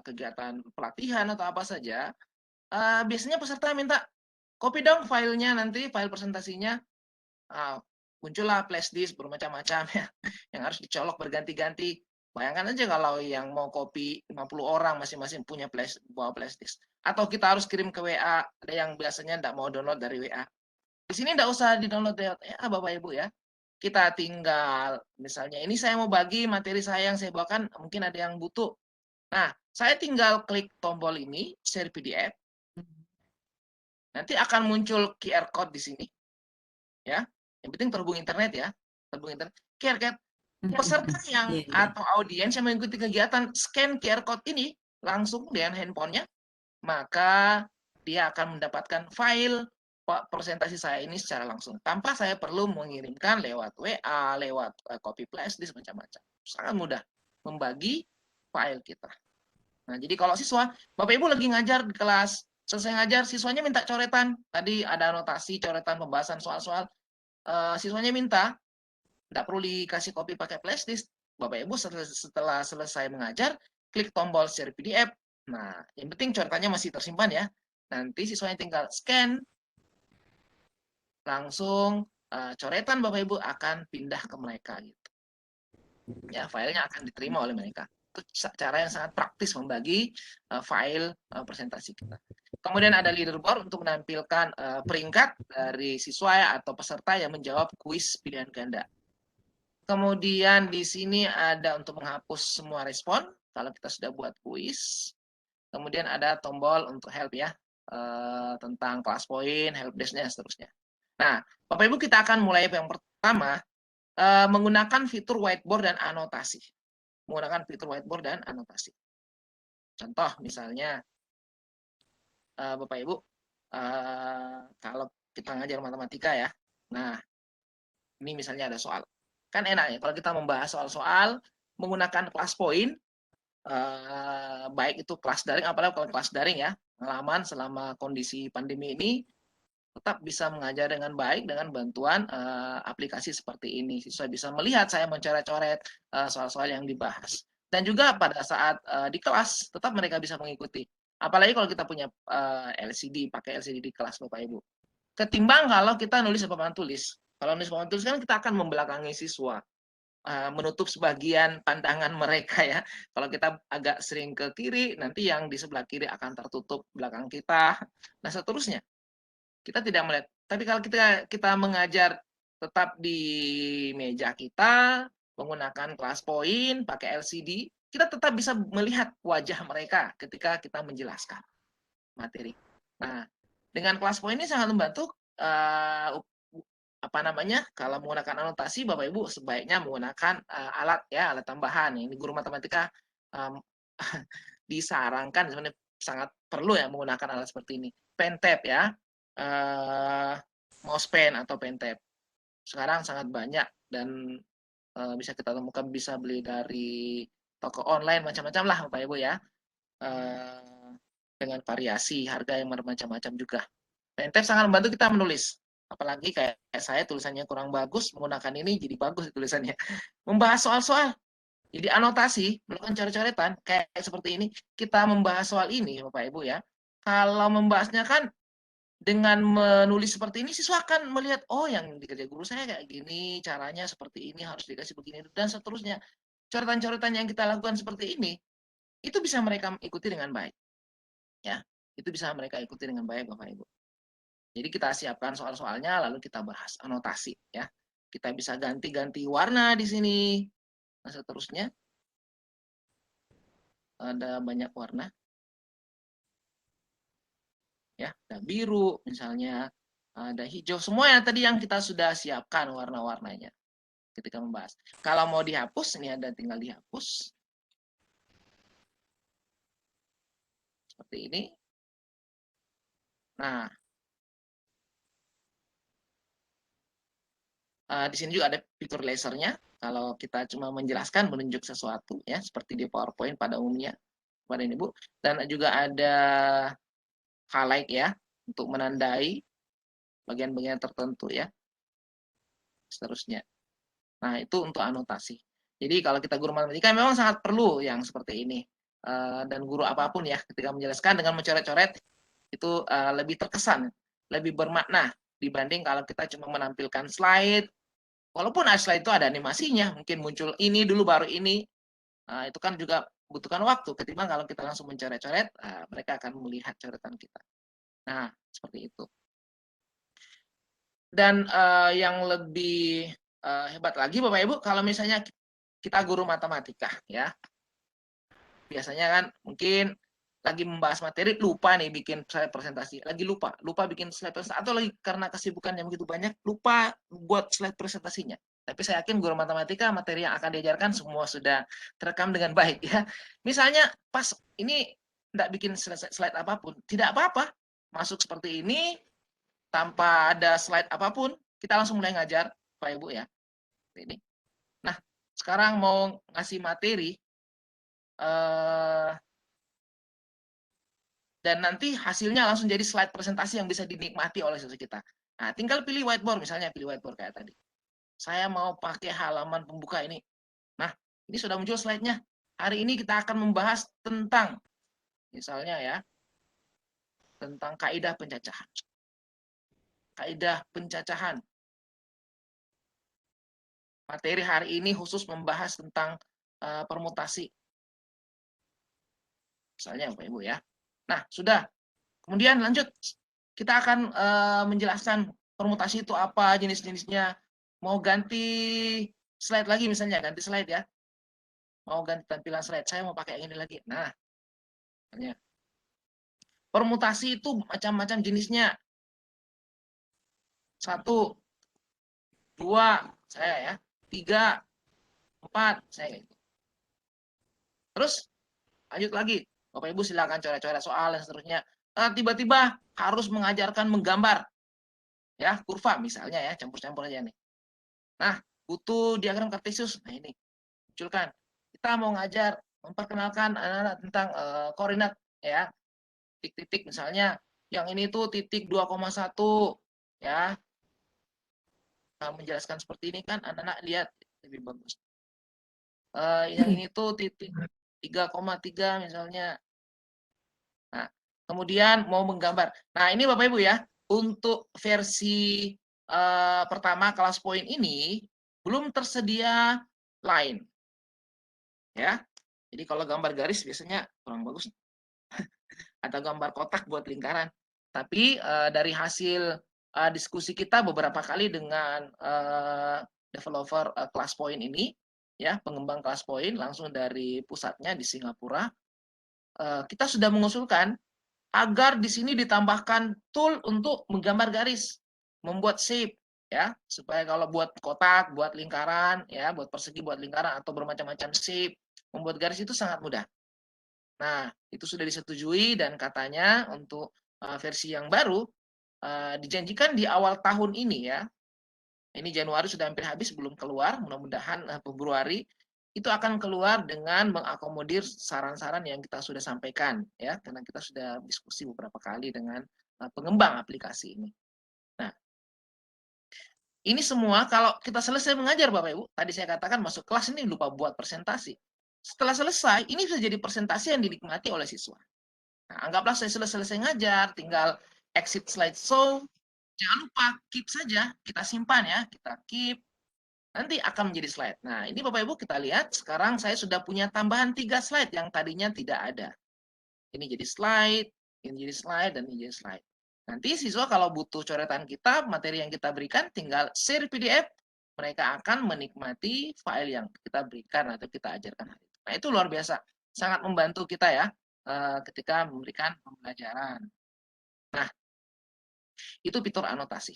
kegiatan pelatihan atau apa saja, biasanya peserta minta copy dong filenya nanti, file presentasinya. Muncullah flash disk bermacam-macam ya, yang harus dicolok berganti-ganti. Bayangkan aja kalau yang mau copy 50 orang masing-masing punya bawa flash disk. Atau kita harus kirim ke WA, ada yang biasanya tidak mau download dari WA. Di sini tidak usah di-download ya, Bapak Ibu ya. Kita tinggal, misalnya ini saya mau bagi materi saya yang saya bawakan, mungkin ada yang butuh. Nah, saya tinggal klik tombol ini, share PDF. Nanti akan muncul QR code di sini. Ya, yang penting terhubung internet ya. Terhubung internet. QR code. Peserta yang atau audiens yang mengikuti kegiatan scan QR code ini langsung dengan handphonenya, maka dia akan mendapatkan file presentasi saya ini secara langsung tanpa saya perlu mengirimkan lewat WA, lewat copy flash disk macam-macam. Sangat mudah membagi file kita. Nah, jadi kalau siswa, Bapak Ibu lagi ngajar di kelas, selesai ngajar, siswanya minta coretan. Tadi ada anotasi, coretan, pembahasan soal-soal. Siswanya minta, tidak perlu dikasih copy pakai flash disk. Bapak Ibu setelah selesai mengajar, klik tombol share PDF. Nah, yang penting coretannya masih tersimpan ya. Nanti siswanya tinggal scan, langsung coretan Bapak Ibu akan pindah ke mereka gitu. Ya, filenya akan diterima oleh mereka. Itu cara yang sangat praktis membagi file presentasi kita. Kemudian ada leaderboard untuk menampilkan peringkat dari siswa atau peserta yang menjawab kuis pilihan ganda. Kemudian di sini ada untuk menghapus semua respon kalau kita sudah buat kuis. Kemudian ada tombol untuk help ya, tentang kelas poin, help desk-nya, seterusnya. Nah, Bapak Ibu kita akan mulai yang pertama, menggunakan fitur whiteboard dan anotasi. Menggunakan fitur whiteboard dan anotasi. Contoh misalnya, Bapak Ibu, kalau kita ngajar matematika ya, nah ini misalnya ada soal. Kan enak ya kalau kita membahas soal-soal menggunakan kelas poin, baik itu kelas daring, apalagi kalau kelas daring ya, pengalaman selama kondisi pandemi ini, tetap bisa mengajar dengan baik dengan bantuan aplikasi seperti ini. Siswa bisa melihat saya mencoret-coret soal-soal yang dibahas. Dan juga pada saat di kelas, tetap mereka bisa mengikuti. Apalagi kalau kita punya LCD, pakai LCD di kelas Bapak Ibu. Ketimbang kalau kita nulis papan tulis. Kalau nulis papan tulis kan kita akan membelakangi siswa. Menutup sebagian pandangan mereka ya. Kalau kita agak sering ke kiri, nanti yang di sebelah kiri akan tertutup belakang kita. Nah, seterusnya. Kita tidak melihat. Tapi kalau kita mengajar tetap di meja kita, menggunakan kelas poin, pakai LCD, kita tetap bisa melihat wajah mereka ketika kita menjelaskan materi. Nah, dengan kelas poin ini sangat membantu kalau menggunakan anotasi, Bapak Ibu sebaiknya menggunakan alat tambahan. Ini guru matematika disarankan sebenarnya sangat perlu ya menggunakan alat seperti ini. Pen tab ya. Mouse pen atau pen tab. Sekarang sangat banyak dan bisa kita temukan, bisa beli dari toko online macam-macam lah Bapak Ibu ya. Dengan variasi harga yang bermacam-macam juga. Pen tab sangat membantu kita menulis. Apalagi kayak saya tulisannya kurang bagus, menggunakan ini jadi bagus tulisannya. Membahas soal-soal. Jadi anotasi, melakukan coret-coretan kayak seperti ini. Kita membahas soal ini Bapak Ibu ya. Kalau membahasnya kan dengan menulis seperti ini, siswa akan melihat, oh yang dikerja guru saya kayak gini, caranya seperti ini, harus dikasih begini, dan seterusnya. Coretan-coretan yang kita lakukan seperti ini, itu bisa mereka ikuti dengan baik. Ya, itu bisa mereka ikuti dengan baik, Bapak Ibu. Jadi kita siapkan soal-soalnya, lalu kita bahas anotasi. Ya. Kita bisa ganti-ganti warna di sini. Nah, seterusnya ada banyak warna. Ya, ada biru misalnya, ada hijau, semua yang tadi yang kita sudah siapkan warna-warnanya ketika membahas. Kalau mau dihapus, ini ada tinggal dihapus. Seperti ini. Nah, di sini juga ada fitur lasernya. Kalau kita cuma menjelaskan, menunjuk sesuatu, ya, seperti di PowerPoint pada umumnya, Bapak dan Ibu. Dan juga ada highlight ya, untuk menandai bagian-bagian tertentu ya. Seterusnya. Nah, itu untuk anotasi. Jadi kalau kita guru matematika memang sangat perlu yang seperti ini. Dan guru apapun ya, ketika menjelaskan dengan mencoret-coret, itu lebih terkesan, lebih bermakna dibanding kalau kita cuma menampilkan slide. Walaupun slide itu ada animasinya, mungkin muncul ini dulu baru ini. Itu kan juga butuhkan waktu. Ketimbang kalau kita langsung mencoret-coret, mereka akan melihat coretan kita. Nah, seperti itu. Dan yang lebih hebat lagi Bapak Ibu, kalau misalnya kita guru matematika ya, biasanya kan mungkin lagi membahas materi lupa nih bikin slide presentasi, lagi lupa bikin slide presentasi, atau lagi karena kesibukan yang begitu banyak lupa buat slide presentasinya. Tapi saya yakin guru matematika materi yang akan diajarkan semua sudah terekam dengan baik ya. Misalnya pas ini tidak bikin slide apapun, tidak apa-apa, masuk seperti ini tanpa ada slide apapun, kita langsung mulai ngajar Pak Ibu ya. Ini. Nah, sekarang mau ngasih materi dan nanti hasilnya langsung jadi slide presentasi yang bisa dinikmati oleh siswa kita. Nah, tinggal pilih whiteboard, misalnya pilih whiteboard kayak tadi. Saya mau pakai halaman pembuka ini. Nah, ini sudah muncul slide-nya. Hari ini kita akan membahas tentang, misalnya ya, tentang kaidah pencacahan. Kaidah pencacahan. Materi hari ini khusus membahas tentang permutasi. Misalnya Bapak Ibu ya. Nah, sudah. Kemudian lanjut. Kita akan menjelaskan permutasi itu apa, jenis-jenisnya. Mau ganti slide lagi misalnya, ganti slide ya. Mau ganti tampilan slide, saya mau pakai yang ini lagi. Nah, misalnya. Permutasi itu macam-macam jenisnya. 1, 2, saya ya. 3, 4, saya gitu. Terus, lanjut lagi. Bapak Ibu silakan coret-coret soal dan seterusnya. Tiba-tiba harus mengajarkan menggambar ya kurva misalnya ya, campur-campur aja nih. Nah, butuh diagram kartesius. Nah, ini munculkan. Kita mau ngajar memperkenalkan anak-anak tentang koordinat ya. Titik-titik misalnya yang ini tuh titik 2,1 ya. Nah, menjelaskan seperti ini kan anak-anak lihat lebih bagus. Yang ini tuh titik 3,3 misalnya. Nah, kemudian mau menggambar. Nah, ini Bapak Ibu ya, untuk versi pertama kelas poin ini belum tersedia line. Ya. Jadi kalau gambar garis biasanya kurang bagus. Atau gambar kotak buat lingkaran. Tapi dari hasil diskusi kita beberapa kali dengan developer kelas poin ini, ya, pengembang kelas poin langsung dari pusatnya di Singapura, kita sudah mengusulkan agar di sini ditambahkan tool untuk menggambar garis, membuat shape ya, supaya kalau buat kotak, buat lingkaran ya, buat persegi, buat lingkaran atau bermacam-macam shape, membuat garis itu sangat mudah. Nah, itu sudah disetujui dan katanya untuk versi yang baru dijanjikan di awal tahun ini ya. Ini Januari sudah hampir habis, belum keluar, mudah-mudahan Februari itu akan keluar dengan mengakomodir saran-saran yang kita sudah sampaikan ya, karena kita sudah diskusi beberapa kali dengan pengembang aplikasi ini. Nah, ini semua kalau kita selesai mengajar Bapak Ibu, tadi saya katakan masuk kelas ini lupa buat presentasi. Setelah selesai, ini bisa jadi presentasi yang dinikmati oleh siswa. Nah, anggaplah saya selesai ngajar, tinggal exit slideshow, jangan lupa keep saja, kita simpan ya, kita keep. Nanti akan menjadi slide. Nah, ini Bapak Ibu kita lihat, sekarang saya sudah punya tambahan 3 slide yang tadinya tidak ada. Ini jadi slide, ini jadi slide, dan ini jadi slide. Nanti siswa kalau butuh coretan kita, materi yang kita berikan, tinggal share PDF, mereka akan menikmati file yang kita berikan atau kita ajarkan hari itu. Nah, itu luar biasa, sangat membantu kita ya ketika memberikan pembelajaran. Nah, itu fitur anotasi.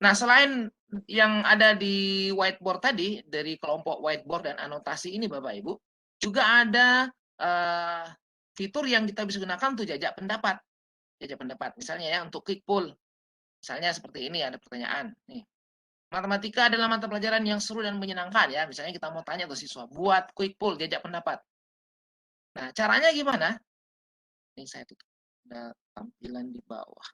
Nah, selain yang ada di whiteboard tadi, dari kelompok whiteboard dan anotasi ini Bapak Ibu, juga ada fitur yang kita bisa gunakan untuk jajak pendapat. Jajak pendapat, misalnya ya untuk quick poll. Misalnya seperti ini, ada pertanyaan. Nih, matematika adalah mata pelajaran yang seru dan menyenangkan ya. Misalnya kita mau tanya ke siswa, buat quick poll, jajak pendapat. Nah, caranya gimana? Ini saya tutup. Ada tampilan di bawah.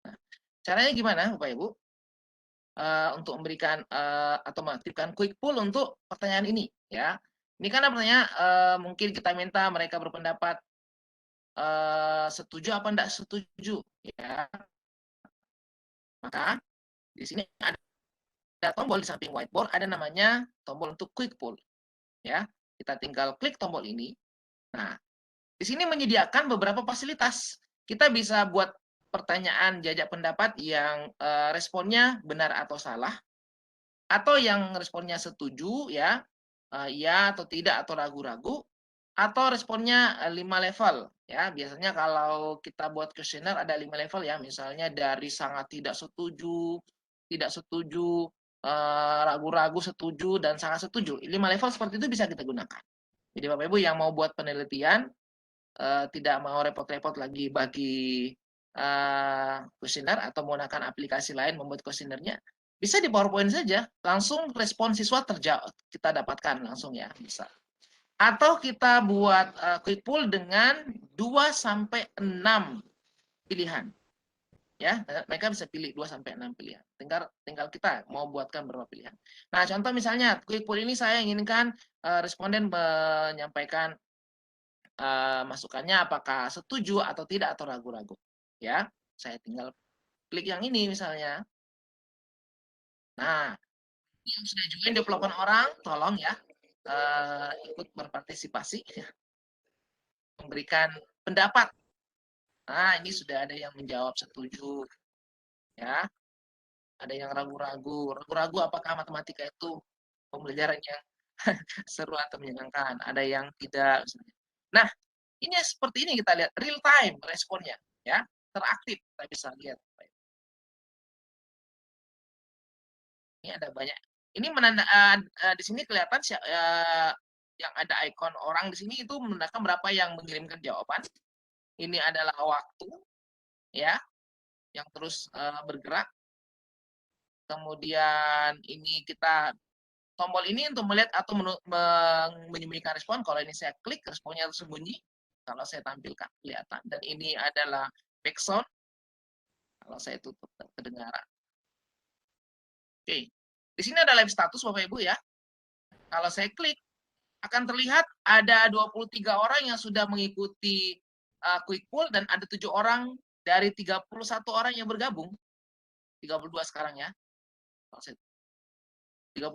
Nah, caranya gimana Bapak Ibu? Untuk memberikan atau mengaktifkan quick poll untuk pertanyaan ini ya. Ini kan pertanyaan mungkin kita minta mereka berpendapat setuju apa enggak setuju ya. Maka di sini ada tombol di samping whiteboard, ada namanya tombol untuk quick poll ya. Kita tinggal klik tombol ini. Nah, di sini menyediakan beberapa fasilitas. Kita bisa buat pertanyaan jajak pendapat yang responnya benar atau salah, atau yang responnya setuju ya, ya atau tidak atau ragu-ragu, atau responnya 5 level ya. Biasanya kalau kita buat kuesioner ada 5 level ya, misalnya dari sangat tidak setuju, ragu-ragu, setuju, dan sangat setuju. 5 level seperti itu bisa kita gunakan. Jadi Bapak Ibu yang mau buat penelitian tidak mau repot-repot lagi bagi kuesioner atau menggunakan aplikasi lain membuat kuesionernya, bisa di PowerPoint saja, langsung respon siswa kita dapatkan langsung ya, bisa. Atau kita buat quick poll dengan 2 sampai 6 pilihan. Ya, mereka bisa pilih 2 sampai 6 pilihan. Tinggal kita mau buatkan berapa pilihan. Nah, contoh misalnya quick poll ini saya inginkan responden menyampaikan masukannya apakah setuju atau tidak atau ragu-ragu. Ya, saya tinggal klik yang ini misalnya. Nah, yang sudah join 28 orang, tolong ya ikut berpartisipasi, memberikan pendapat. Nah, ini sudah ada yang menjawab setuju, ya. Ada yang ragu-ragu. Ragu-ragu apakah matematika itu pembelajaran yang seru atau menyenangkan. Ada yang tidak. Nah, ini seperti ini kita lihat real time responnya, ya, teraktif kita bisa lihat. Ini ada banyak. Ini di sini kelihatan yang ada ikon orang di sini itu menandakan berapa yang mengirimkan jawaban. Ini adalah waktu, ya, yang terus bergerak. Kemudian ini kita tombol ini untuk melihat atau menyembunyikan respon. Kalau ini saya klik, responnya tersembunyi. Kalau saya tampilkan kelihatan. Dan ini adalah background. Kalau saya tutup kedengaran. Oke. Di sini ada live status Bapak Ibu ya. Kalau saya klik, akan terlihat ada 23 orang yang sudah mengikuti quick poll dan ada 7 orang dari 31 orang yang bergabung. 32 sekarang ya. 32.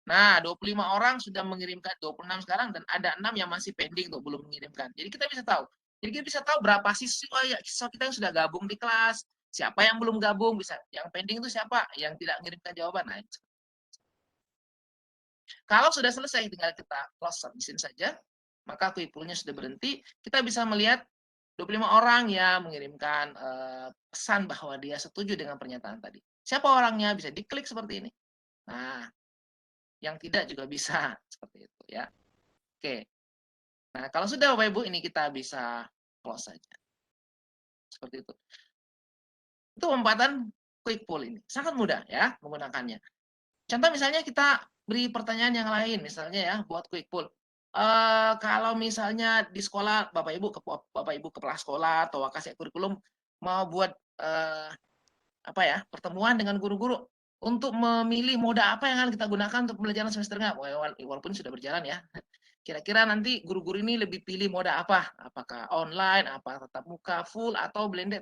Nah, 25 orang sudah mengirimkan, 26 sekarang, dan ada 6 yang masih pending tuh, belum mengirimkan. Jadi kita bisa tahu. Jadi kita bisa tahu berapa siswa kita yang sudah gabung di kelas, siapa yang belum gabung, bisa. Yang pending itu siapa, yang tidak mengirimkan jawaban. Nah, kalau sudah selesai, tinggal kita close submission saja, maka quick poll-nya sudah berhenti. Kita bisa melihat 25 orang yang mengirimkan pesan bahwa dia setuju dengan pernyataan tadi. Siapa orangnya? Bisa diklik seperti ini. Nah, yang tidak juga bisa seperti itu ya. Oke. Nah, kalau sudah Bapak Ibu, ini kita bisa close saja. Seperti itu. Itu pemanfaatan quick poll ini. Sangat mudah ya menggunakannya. Contoh misalnya kita beri pertanyaan yang lain, misalnya ya buat quick poll. Kalau misalnya di sekolah Bapak Ibu kepala sekolah atau wakasek kurikulum mau buat pertemuan dengan guru-guru untuk memilih moda apa yang akan kita gunakan untuk pembelajaran semesternya, walaupun sudah berjalan ya. Kira-kira nanti guru-guru ini lebih pilih moda apa? Apakah online, apa tatap muka, full, atau blended?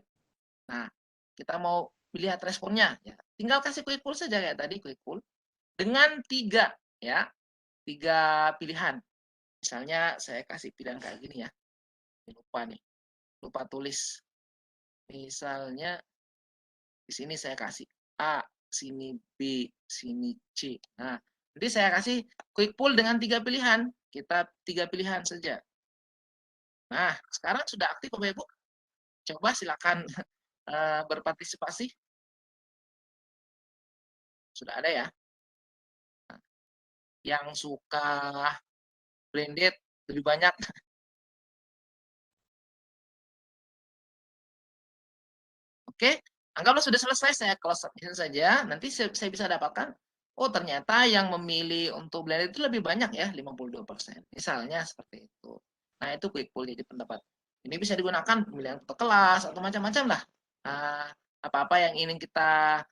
Nah, kita mau lihat responnya. Ya. Tinggal kasih quick poll saja kayak tadi, quick poll. Dengan 3 pilihan. Misalnya saya kasih pilihan kayak gini ya. Lupa tulis. Misalnya Di sini saya kasih A, sini B, sini C. Nah, nanti saya kasih quick pull dengan 3 pilihan. Kita 3 pilihan saja. Nah, sekarang sudah aktif Bapak Ibu. Coba silakan berpartisipasi. Sudah ada ya. Nah, yang suka blended lebih banyak. Oke, anggaplah sudah selesai, saya close saja. Nanti saya bisa dapatkan, oh ternyata yang memilih untuk blended itu lebih banyak ya, 52%. Misalnya seperti itu. Nah, itu quick pull jadi pendapat. Ini bisa digunakan pemilihan ketua kelas atau macam-macam lah. Nah, apa-apa yang ingin kita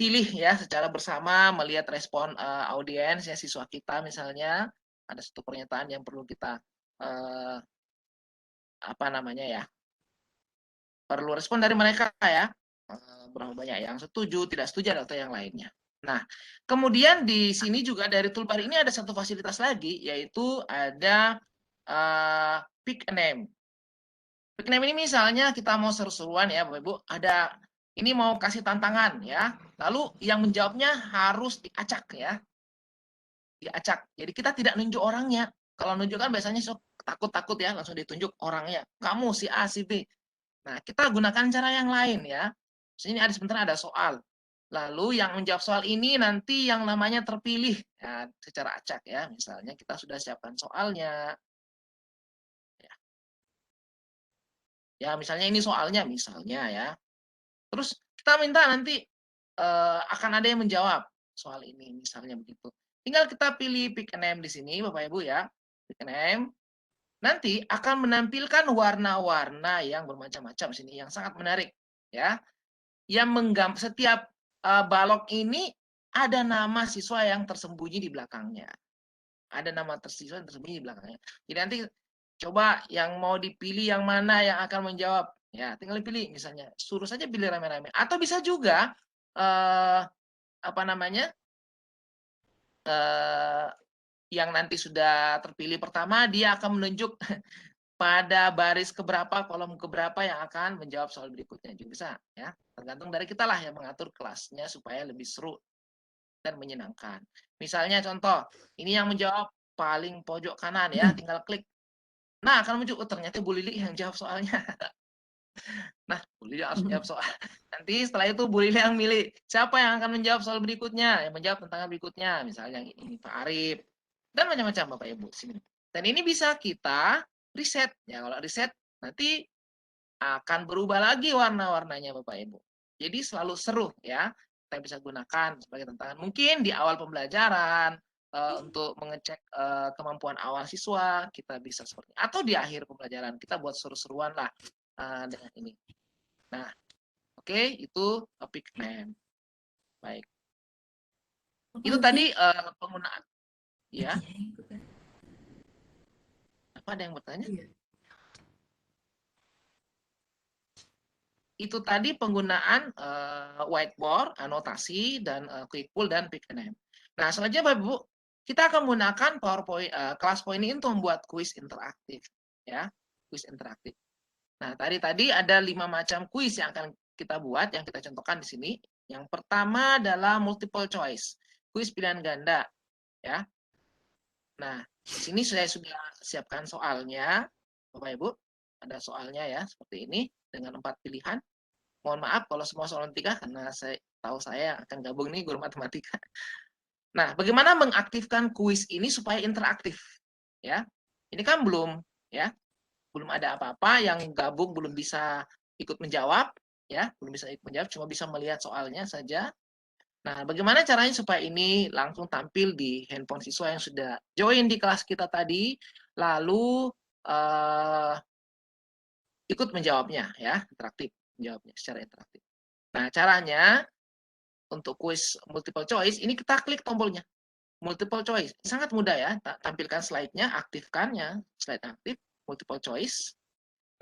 pilih ya secara bersama, melihat respon audiens ya siswa kita misalnya, ada satu pernyataan yang perlu kita apa namanya ya, perlu respon dari mereka ya, berapa banyak yang setuju, tidak setuju, atau yang lainnya. Nah, kemudian di sini juga dari toolbar ini ada satu fasilitas lagi, yaitu ada pick a name. Pick a name ini misalnya kita mau seru-seruan ya Bapak Ibu, ada ini mau kasih tantangan ya, lalu yang menjawabnya harus diacak ya, diacak. Jadi kita tidak nunjuk orangnya. Kalau nunjuk kan biasanya takut-takut ya, langsung ditunjuk orangnya. Kamu si A, si B. Nah, kita gunakan cara yang lain ya. Sini ada sebentar ada soal. Lalu yang menjawab soal ini nanti yang namanya terpilih ya, secara acak ya. Misalnya kita sudah siapkan soalnya. Ya, misalnya ini soalnya misalnya ya. Terus kita minta nanti akan ada yang menjawab soal ini misalnya begitu. Tinggal kita pilih pick a name di sini Bapak Ibu ya. Pick a name. Nanti akan menampilkan warna-warna yang bermacam-macam sini yang sangat menarik ya. Yang setiap balok ini ada nama siswa yang tersembunyi di belakangnya. Ada nama siswa yang tersembunyi di belakangnya. Jadi nanti coba yang mau dipilih yang mana yang akan menjawab. Ya, tinggal dipilih misalnya. Suruh saja pilih rame-rame. Atau bisa juga apa namanya? Yang nanti sudah terpilih pertama dia akan menunjuk pada baris keberapa, kolom keberapa yang akan menjawab soal berikutnya juga bisa ya. Tergantung dari kita lah yang mengatur kelasnya supaya lebih seru dan menyenangkan. Misalnya contoh, ini yang menjawab paling pojok kanan ya, tinggal klik. Nah, akan muncul, oh, ternyata Bu Lili yang jawab soalnya. Nah, Bu Lili harus jawab soal. Nanti setelah itu Bu Lili yang milih siapa yang akan menjawab soal berikutnya, yang menjawab tantangan berikutnya, misalnya yang ini Pak Arif dan macam-macam Bapak Ibu sini. Dan ini bisa kita riset ya. Kalau riset nanti akan berubah lagi warna-warnanya Bapak Ibu. Jadi selalu seru ya. Kita bisa gunakan sebagai tantangan. Mungkin di awal pembelajaran untuk mengecek kemampuan awal siswa kita bisa seperti ini. Atau di akhir pembelajaran kita buat seru-seruan lah dengan ini. Nah, oke, itu pick name. Baik. Itu tadi penggunaan. Ya. Apa ada yang bertanya? Itu tadi penggunaan whiteboard, anotasi, dan quick pull dan pick a name. Nah, selanjutnya Bapak Ibu, kita akan menggunakan PowerPoint, ClassPoint ini untuk membuat kuis interaktif, ya, kuis interaktif. Nah, tadi ada 5 macam kuis yang akan kita buat, yang kita contohkan di sini. Yang pertama adalah multiple choice, kuis pilihan ganda, ya. Nah, di sini saya sudah siapkan soalnya, Bapak Ibu, ada soalnya ya, seperti ini dengan 4 pilihan. Mohon maaf kalau semua soal 3 karena saya tahu saya akan gabung nih guru matematika. Nah, bagaimana mengaktifkan kuis ini supaya interaktif? Ya, ini kan belum ada apa-apa, yang gabung belum bisa ikut menjawab, ya, belum bisa ikut menjawab, cuma bisa melihat soalnya saja. Nah, bagaimana caranya supaya ini langsung tampil di handphone siswa yang sudah join di kelas kita tadi, lalu ikut menjawabnya, ya, interaktif, menjawabnya secara interaktif. Nah, caranya untuk kuis multiple choice, ini kita klik tombolnya. Multiple choice, sangat mudah ya, tampilkan slide-nya, aktifkannya, slide aktif, multiple choice.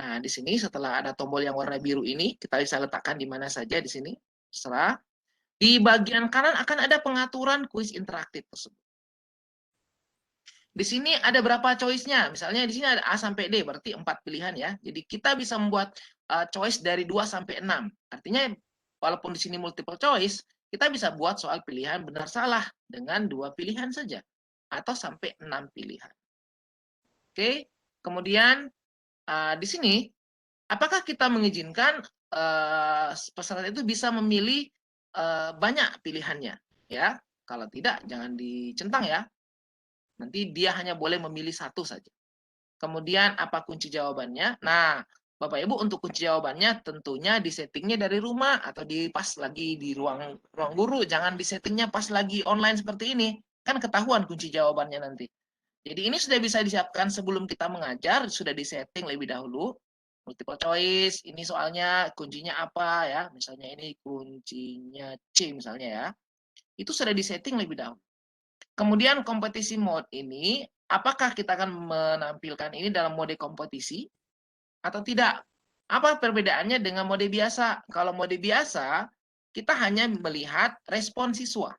Nah, di sini setelah ada tombol yang warna biru ini, kita bisa letakkan di mana saja di sini, terserah. Di bagian kanan akan ada pengaturan kuis interaktif tersebut. Di sini ada berapa choice-nya? Misalnya di sini ada A sampai D, berarti 4 pilihan ya. Jadi kita bisa membuat choice dari 2 sampai 6. Artinya walaupun di sini multiple choice, kita bisa buat soal pilihan benar salah dengan 2 pilihan saja atau sampai 6 pilihan. Oke. Kemudian di sini apakah kita mengizinkan peserta itu bisa memilih banyak pilihannya? Ya, kalau tidak jangan dicentang ya. Nanti dia hanya boleh memilih satu saja. Kemudian apa kunci jawabannya? Nah, Bapak Ibu untuk kunci jawabannya tentunya disettingnya dari rumah atau pas lagi di ruang guru. Jangan disettingnya pas lagi online seperti ini. Kan ketahuan kunci jawabannya nanti. Jadi ini sudah bisa disiapkan sebelum kita mengajar, sudah disetting lebih dahulu. Multiple choice, ini soalnya kuncinya apa ya? Misalnya ini kuncinya C misalnya ya. Itu sudah disetting lebih dahulu. Kemudian kompetisi mode ini, apakah kita akan menampilkan ini dalam mode kompetisi atau tidak? Apa perbedaannya dengan mode biasa? Kalau mode biasa, kita hanya melihat respon siswa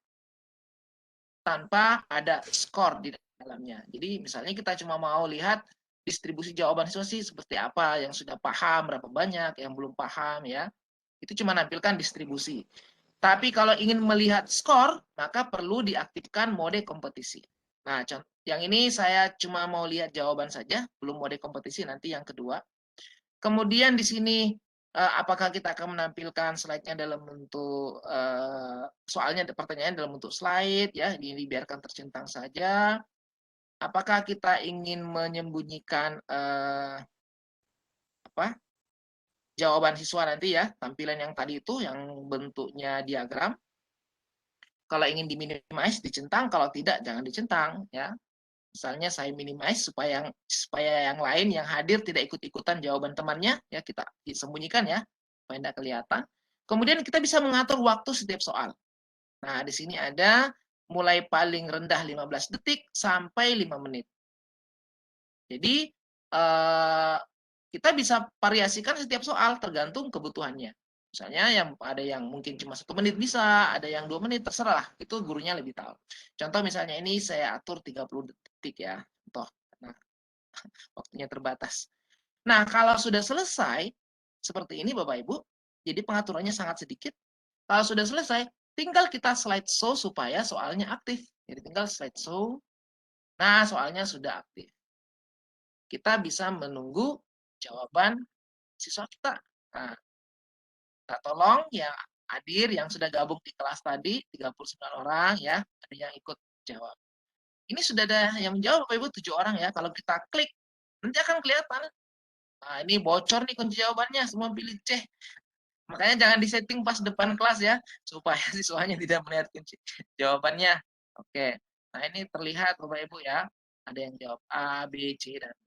tanpa ada skor di dalamnya. Jadi misalnya kita cuma mau lihat distribusi jawaban siswa sih seperti apa, yang sudah paham berapa banyak, yang belum paham ya. Itu cuma nampilkan distribusi. Tapi kalau ingin melihat skor, maka perlu diaktifkan mode kompetisi. Nah, yang ini saya cuma mau lihat jawaban saja, belum mode kompetisi, nanti yang kedua. Kemudian di sini, apakah kita akan menampilkan slide-nya dalam bentuk, soalnya pertanyaan dalam bentuk slide, ya, ini biarkan tercentang saja. Apakah kita ingin menyembunyikan, jawaban siswa nanti ya, tampilan yang tadi itu, yang bentuknya diagram. Kalau ingin diminimize, dicentang. Kalau tidak, jangan dicentang. Ya. Misalnya saya minimize supaya yang lain yang hadir tidak ikut-ikutan jawaban temannya. Ya, kita sembunyikan ya, supaya tidak kelihatan. Kemudian kita bisa mengatur waktu setiap soal. Nah, di sini ada mulai paling rendah 15 detik sampai 5 menit. Jadi, kita bisa variasikan setiap soal tergantung kebutuhannya. Misalnya ada yang mungkin cuma 1 menit bisa, ada yang 2 menit, terserah. Itu gurunya lebih tahu. Contoh misalnya ini saya atur 30 detik ya. Contoh, nah, waktunya terbatas. Nah, kalau sudah selesai, seperti ini Bapak Ibu, jadi pengaturannya sangat sedikit. Kalau sudah selesai, tinggal kita slideshow supaya soalnya aktif. Jadi tinggal slideshow. Nah, soalnya sudah aktif. Kita bisa menunggu jawaban siswa kita. Nah, kita tolong yang hadir, yang sudah gabung di kelas tadi, 39 orang ya, ada yang ikut jawab. Ini sudah ada yang menjawab Bapak Ibu 7 orang ya. Kalau kita klik, nanti akan kelihatan. Nah, ini bocor nih kunci jawabannya, semua pilih C. Makanya jangan disetting pas depan kelas ya, supaya siswanya tidak melihat kunci jawabannya. Oke, nah ini terlihat Bapak Ibu ya, ada yang jawab A, B, C, dan D.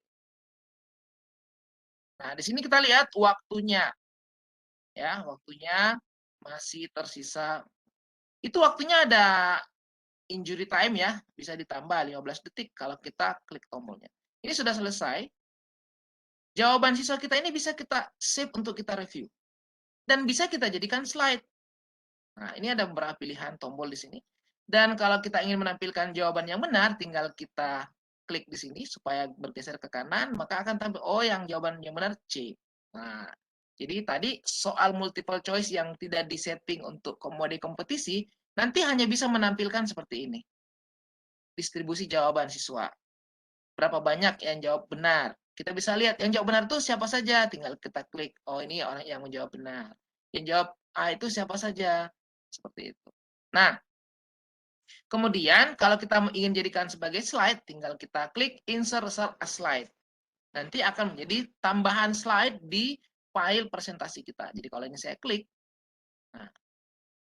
Nah, di sini kita lihat waktunya. Ya, waktunya masih tersisa. Itu waktunya ada injury time ya, bisa ditambah 15 detik kalau kita klik tombolnya. Ini sudah selesai. Jawaban siswa kita ini bisa kita save untuk kita review. Dan bisa kita jadikan slide. Nah, ini ada beberapa pilihan tombol di sini. Dan kalau kita ingin menampilkan jawaban yang benar, tinggal kita klik di sini supaya bergeser ke kanan, maka akan tampil, oh yang jawaban yang benar C. Nah, jadi tadi soal multiple choice yang tidak disetting untuk mode kompetisi, nanti hanya bisa menampilkan seperti ini. Distribusi jawaban siswa. Berapa banyak yang jawab benar. Kita bisa lihat yang jawab benar itu siapa saja. Tinggal kita klik, oh ini orang yang menjawab benar. Yang jawab A itu siapa saja. Seperti itu. Nah, kemudian kalau kita ingin jadikan sebagai slide, tinggal kita klik insert a slide. Nanti akan menjadi tambahan slide di file presentasi kita. Jadi kalau ini saya klik, nah,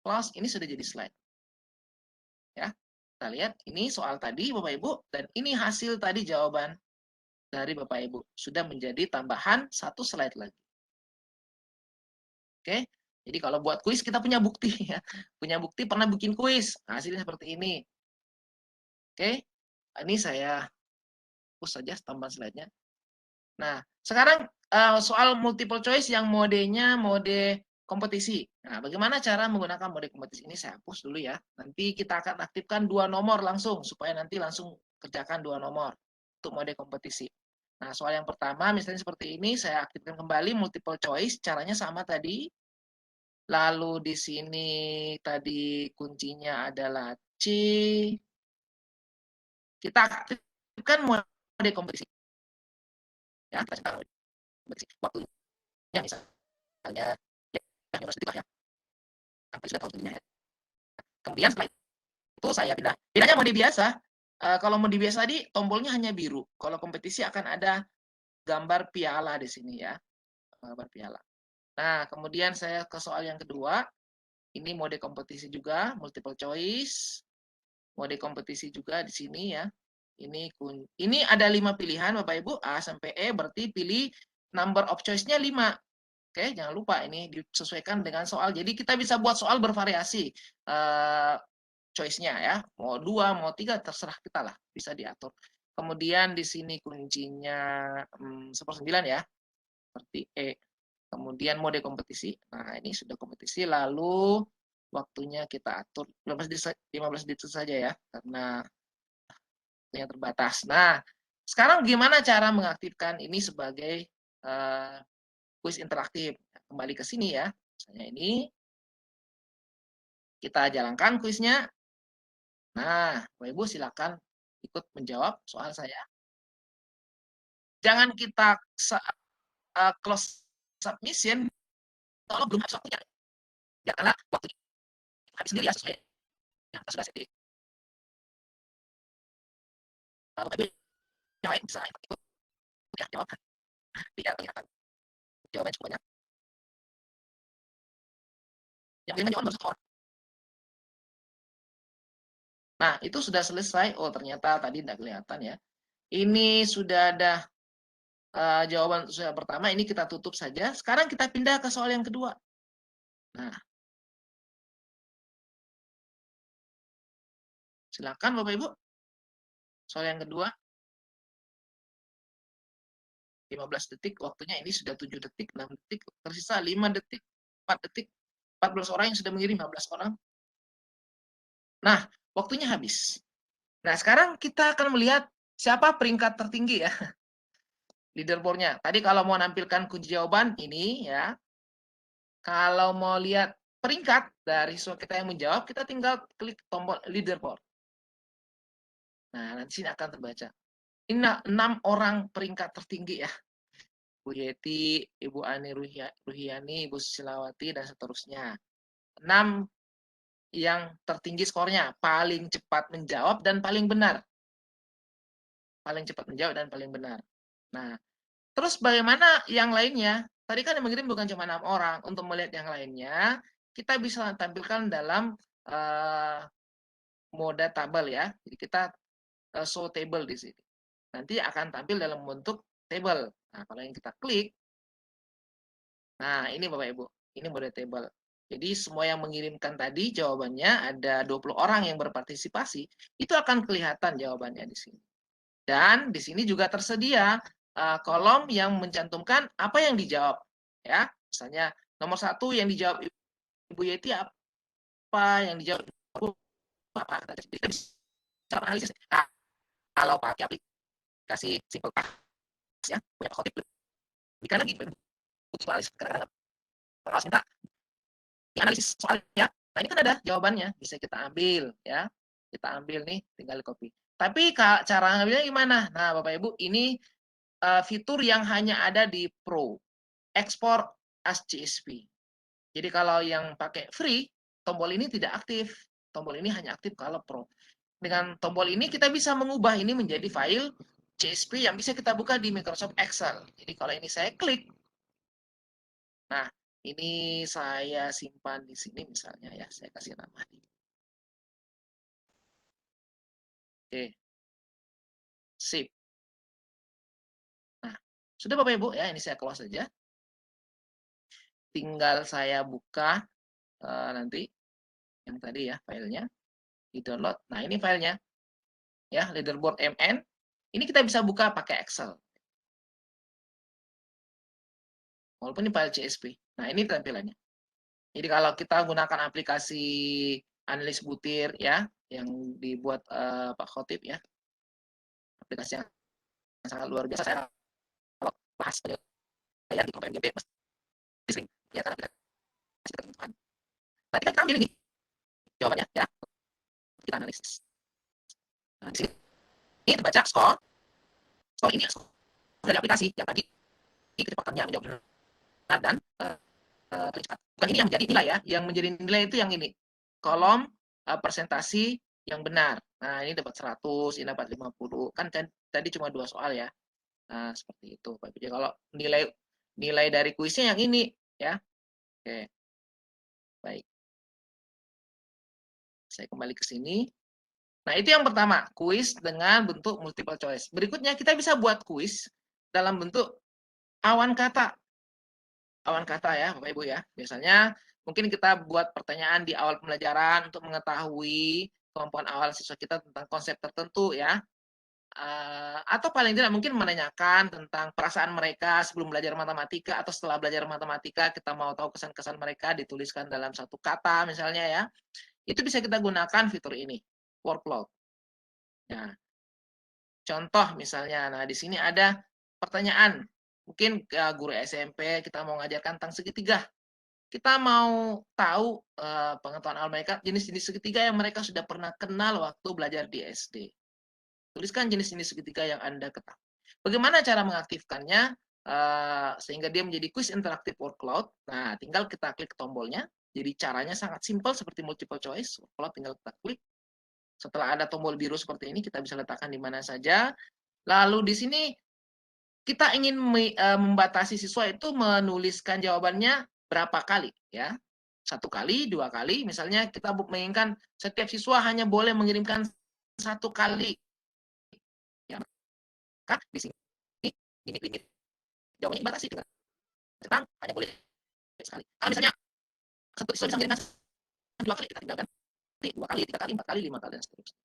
close, ini sudah jadi slide. Ya, kita lihat ini soal tadi Bapak Ibu, dan ini hasil tadi jawaban dari Bapak Ibu. Sudah menjadi tambahan 1 slide lagi. Oke, jadi kalau buat kuis kita punya bukti ya. Punya bukti pernah bikin kuis. Nah, hasilnya seperti ini. Oke, ini saya hapus saja tambahan slide-nya. Nah, sekarang soal multiple choice yang modenya mode kompetisi. Nah, bagaimana cara menggunakan mode kompetisi ini? Saya hapus dulu ya. Nanti kita akan aktifkan 2 nomor langsung supaya nanti langsung kerjakan 2 nomor untuk mode kompetisi. Nah, soal yang pertama misalnya seperti ini, saya aktifkan kembali multiple choice, caranya sama tadi. Lalu di sini tadi kuncinya adalah C. Kita aktifkan mode kompetisi. Ya, kita aktifkan mode kompetisi. Waktunya misalnya 15 detik lah ya. Sampai sudah tahu waktunya ya. Kemudian setelah itu saya pindah. Bedanya mode biasa, kalau mode biasa tadi tombolnya hanya biru. Kalau kompetisi akan ada gambar piala di sini ya, gambar piala. Nah, kemudian saya ke soal yang kedua. Ini mode kompetisi juga, multiple choice. Mode kompetisi juga di sini ya. Ini ada 5 pilihan Bapak Ibu, A sampai E, berarti pilih number of choice-nya 5. Oke, jangan lupa ini disesuaikan dengan soal. Jadi kita bisa buat soal bervariasi choice-nya ya. Mau 2, mau 3, terserah kita lah, bisa diatur. Kemudian di sini kuncinya 1/9 ya, seperti E. Kemudian mode kompetisi. Nah, ini sudah kompetisi, lalu waktunya kita atur 15 detik saja ya, karena waktunya terbatas. Nah, sekarang gimana cara mengaktifkan ini sebagai kuis interaktif? Kembali ke sini ya. Misalnya ini, kita jalankan kuisnya. Nah, Bapak Ibu silakan ikut menjawab soal saya. Jangan kita close submission kalau belum habis waktunya. Ya, karena waktunya habis sendiri ya sesuai yang sudah setting. Lalu Bapak Ibu yang lain bisa ikut ya jawab. Tidak kelihatan jawaban semuanya. Yang ingin menjawab baru 1 orang. Nah, itu sudah selesai. Oh, ternyata tadi tidak kelihatan ya. Ini sudah ada jawaban untuk soal pertama. Ini kita tutup saja. Sekarang kita pindah ke soal yang kedua. Nah, silakan Bapak Ibu. Soal yang kedua. 15 detik. Waktunya ini sudah 7 detik, 6 detik. Tersisa 5 detik, 4 detik. 14 orang yang sudah mengirim, 15 orang. Nah, waktunya habis. Nah, sekarang kita akan melihat siapa peringkat tertinggi ya. Leaderboard-nya. Tadi kalau mau nampilkan kunci jawaban ini ya. Kalau mau lihat peringkat dari siswa kita yang menjawab, kita tinggal klik tombol leaderboard. Nah, nanti sini akan terbaca. Ini 6 orang peringkat tertinggi ya. Bu Yeti, Ibu Ani Ruhiani, Ibu Silawati, dan seterusnya. 6 yang tertinggi skornya, paling cepat menjawab dan paling benar. Paling cepat menjawab dan paling benar. Nah, terus bagaimana yang lainnya? Tadi kan yang mengirim bukan cuma 6 orang. Untuk melihat yang lainnya, kita bisa tampilkan dalam mode tabel ya. Jadi kita show table di sini. Nanti akan tampil dalam bentuk table. Nah, kalau yang kita klik, nah ini Bapak Ibu, ini mode table. Jadi semua yang mengirimkan tadi jawabannya ada 20 orang yang berpartisipasi, itu akan kelihatan jawabannya di sini. Dan di sini juga tersedia kolom yang mencantumkan apa yang dijawab. Ya, misalnya nomor 1 yang dijawab Ibu Yeti apa, yang dijawab Ibu apa. Kita bisa analisis. Nah, kalau pakai aplikasi Simple Past ya, punya khotib lebih lagi untuk analisis kadang-kadang pengawas minta analisis soalnya. Nah, ini kan ada jawabannya, bisa kita ambil ya. Kita ambil nih, tinggal copy. Tapi cara ngambilnya gimana? Nah, Bapak Ibu, ini fitur yang hanya ada di Pro. Export as CSV. Jadi kalau yang pakai free, tombol ini tidak aktif. Tombol ini hanya aktif kalau Pro. Dengan tombol ini kita bisa mengubah ini menjadi file CSV yang bisa kita buka di Microsoft Excel. Jadi kalau ini saya klik, nah ini saya simpan di sini misalnya ya, saya kasih nama ini. Oke, sip. Nah, sudah Bapak Ibu ya, ini saya close saja. Tinggal saya buka nanti yang tadi ya filenya, di download. Nah ini filenya ya, leaderboard MN. Ini kita bisa buka pakai Excel. Walaupun ini file CSV. Nah, ini tampilannya. Jadi kalau kita gunakan aplikasi analis butir ya, yang dibuat Pak Khotib ya. aplikasi yang sangat luar biasa. Saya kalau bahas penilaian di KPMG pasti sering lihat aplikasi ketentuan. Nah, kita ambil ini jawabannya ya. Kita analisis. Nah, di sini ini terbaca skor ini skor dari aplikasi yang tadi kecepatannya menjawab benar dan paling cepat. Bukan ini yang menjadi nilai ya, yang menjadi nilai itu yang ini kolom presentasi yang benar. Nah, ini dapat 100, ini dapat 50. Kan tadi cuma 2 soal ya. Nah, seperti itu Pak. Jadi kalau nilai dari kuisnya yang ini ya. Oke. Baik. Saya kembali ke sini. Nah, itu yang pertama, kuis dengan bentuk multiple choice. Berikutnya kita bisa buat kuis dalam bentuk awan kata. Awan kata ya, Bapak Ibu ya. Biasanya mungkin kita buat pertanyaan di awal pembelajaran untuk mengetahui kemampuan awal siswa kita tentang konsep tertentu ya. Atau paling tidak mungkin menanyakan tentang perasaan mereka sebelum belajar matematika atau setelah belajar matematika, kita mau tahu kesan-kesan mereka dituliskan dalam satu kata misalnya ya. Itu bisa kita gunakan fitur ini, workload. Nah, contoh misalnya, nah di sini ada pertanyaan. Mungkin guru SMP kita mau ngajarkan tentang segitiga. Kita mau tahu pengetahuan awal mereka, jenis-jenis segitiga yang mereka sudah pernah kenal waktu belajar di SD. Tuliskan jenis-jenis segitiga yang Anda ketahui. Bagaimana cara mengaktifkannya sehingga dia menjadi quiz interaktif workload? Nah, tinggal kita klik tombolnya. Jadi caranya sangat simpel seperti multiple choice. Workload tinggal kita klik. Setelah ada tombol biru seperti ini, kita bisa letakkan di mana saja. Lalu di sini kita ingin membatasi siswa itu menuliskan jawabannya berapa kali ya. 1 kali, 2 kali. Misalnya kita menginginkan setiap siswa hanya boleh mengirimkan 1 kali. Ya, maka di sini limit jawabannya dibatasi dengan tentang hanya boleh sekali. Kalau misalnya satu siswa bisa mengirimkan 2 kali, kita tinggalkan 2 kali, 3 kali, 4 kali, 5 kali dan seterusnya.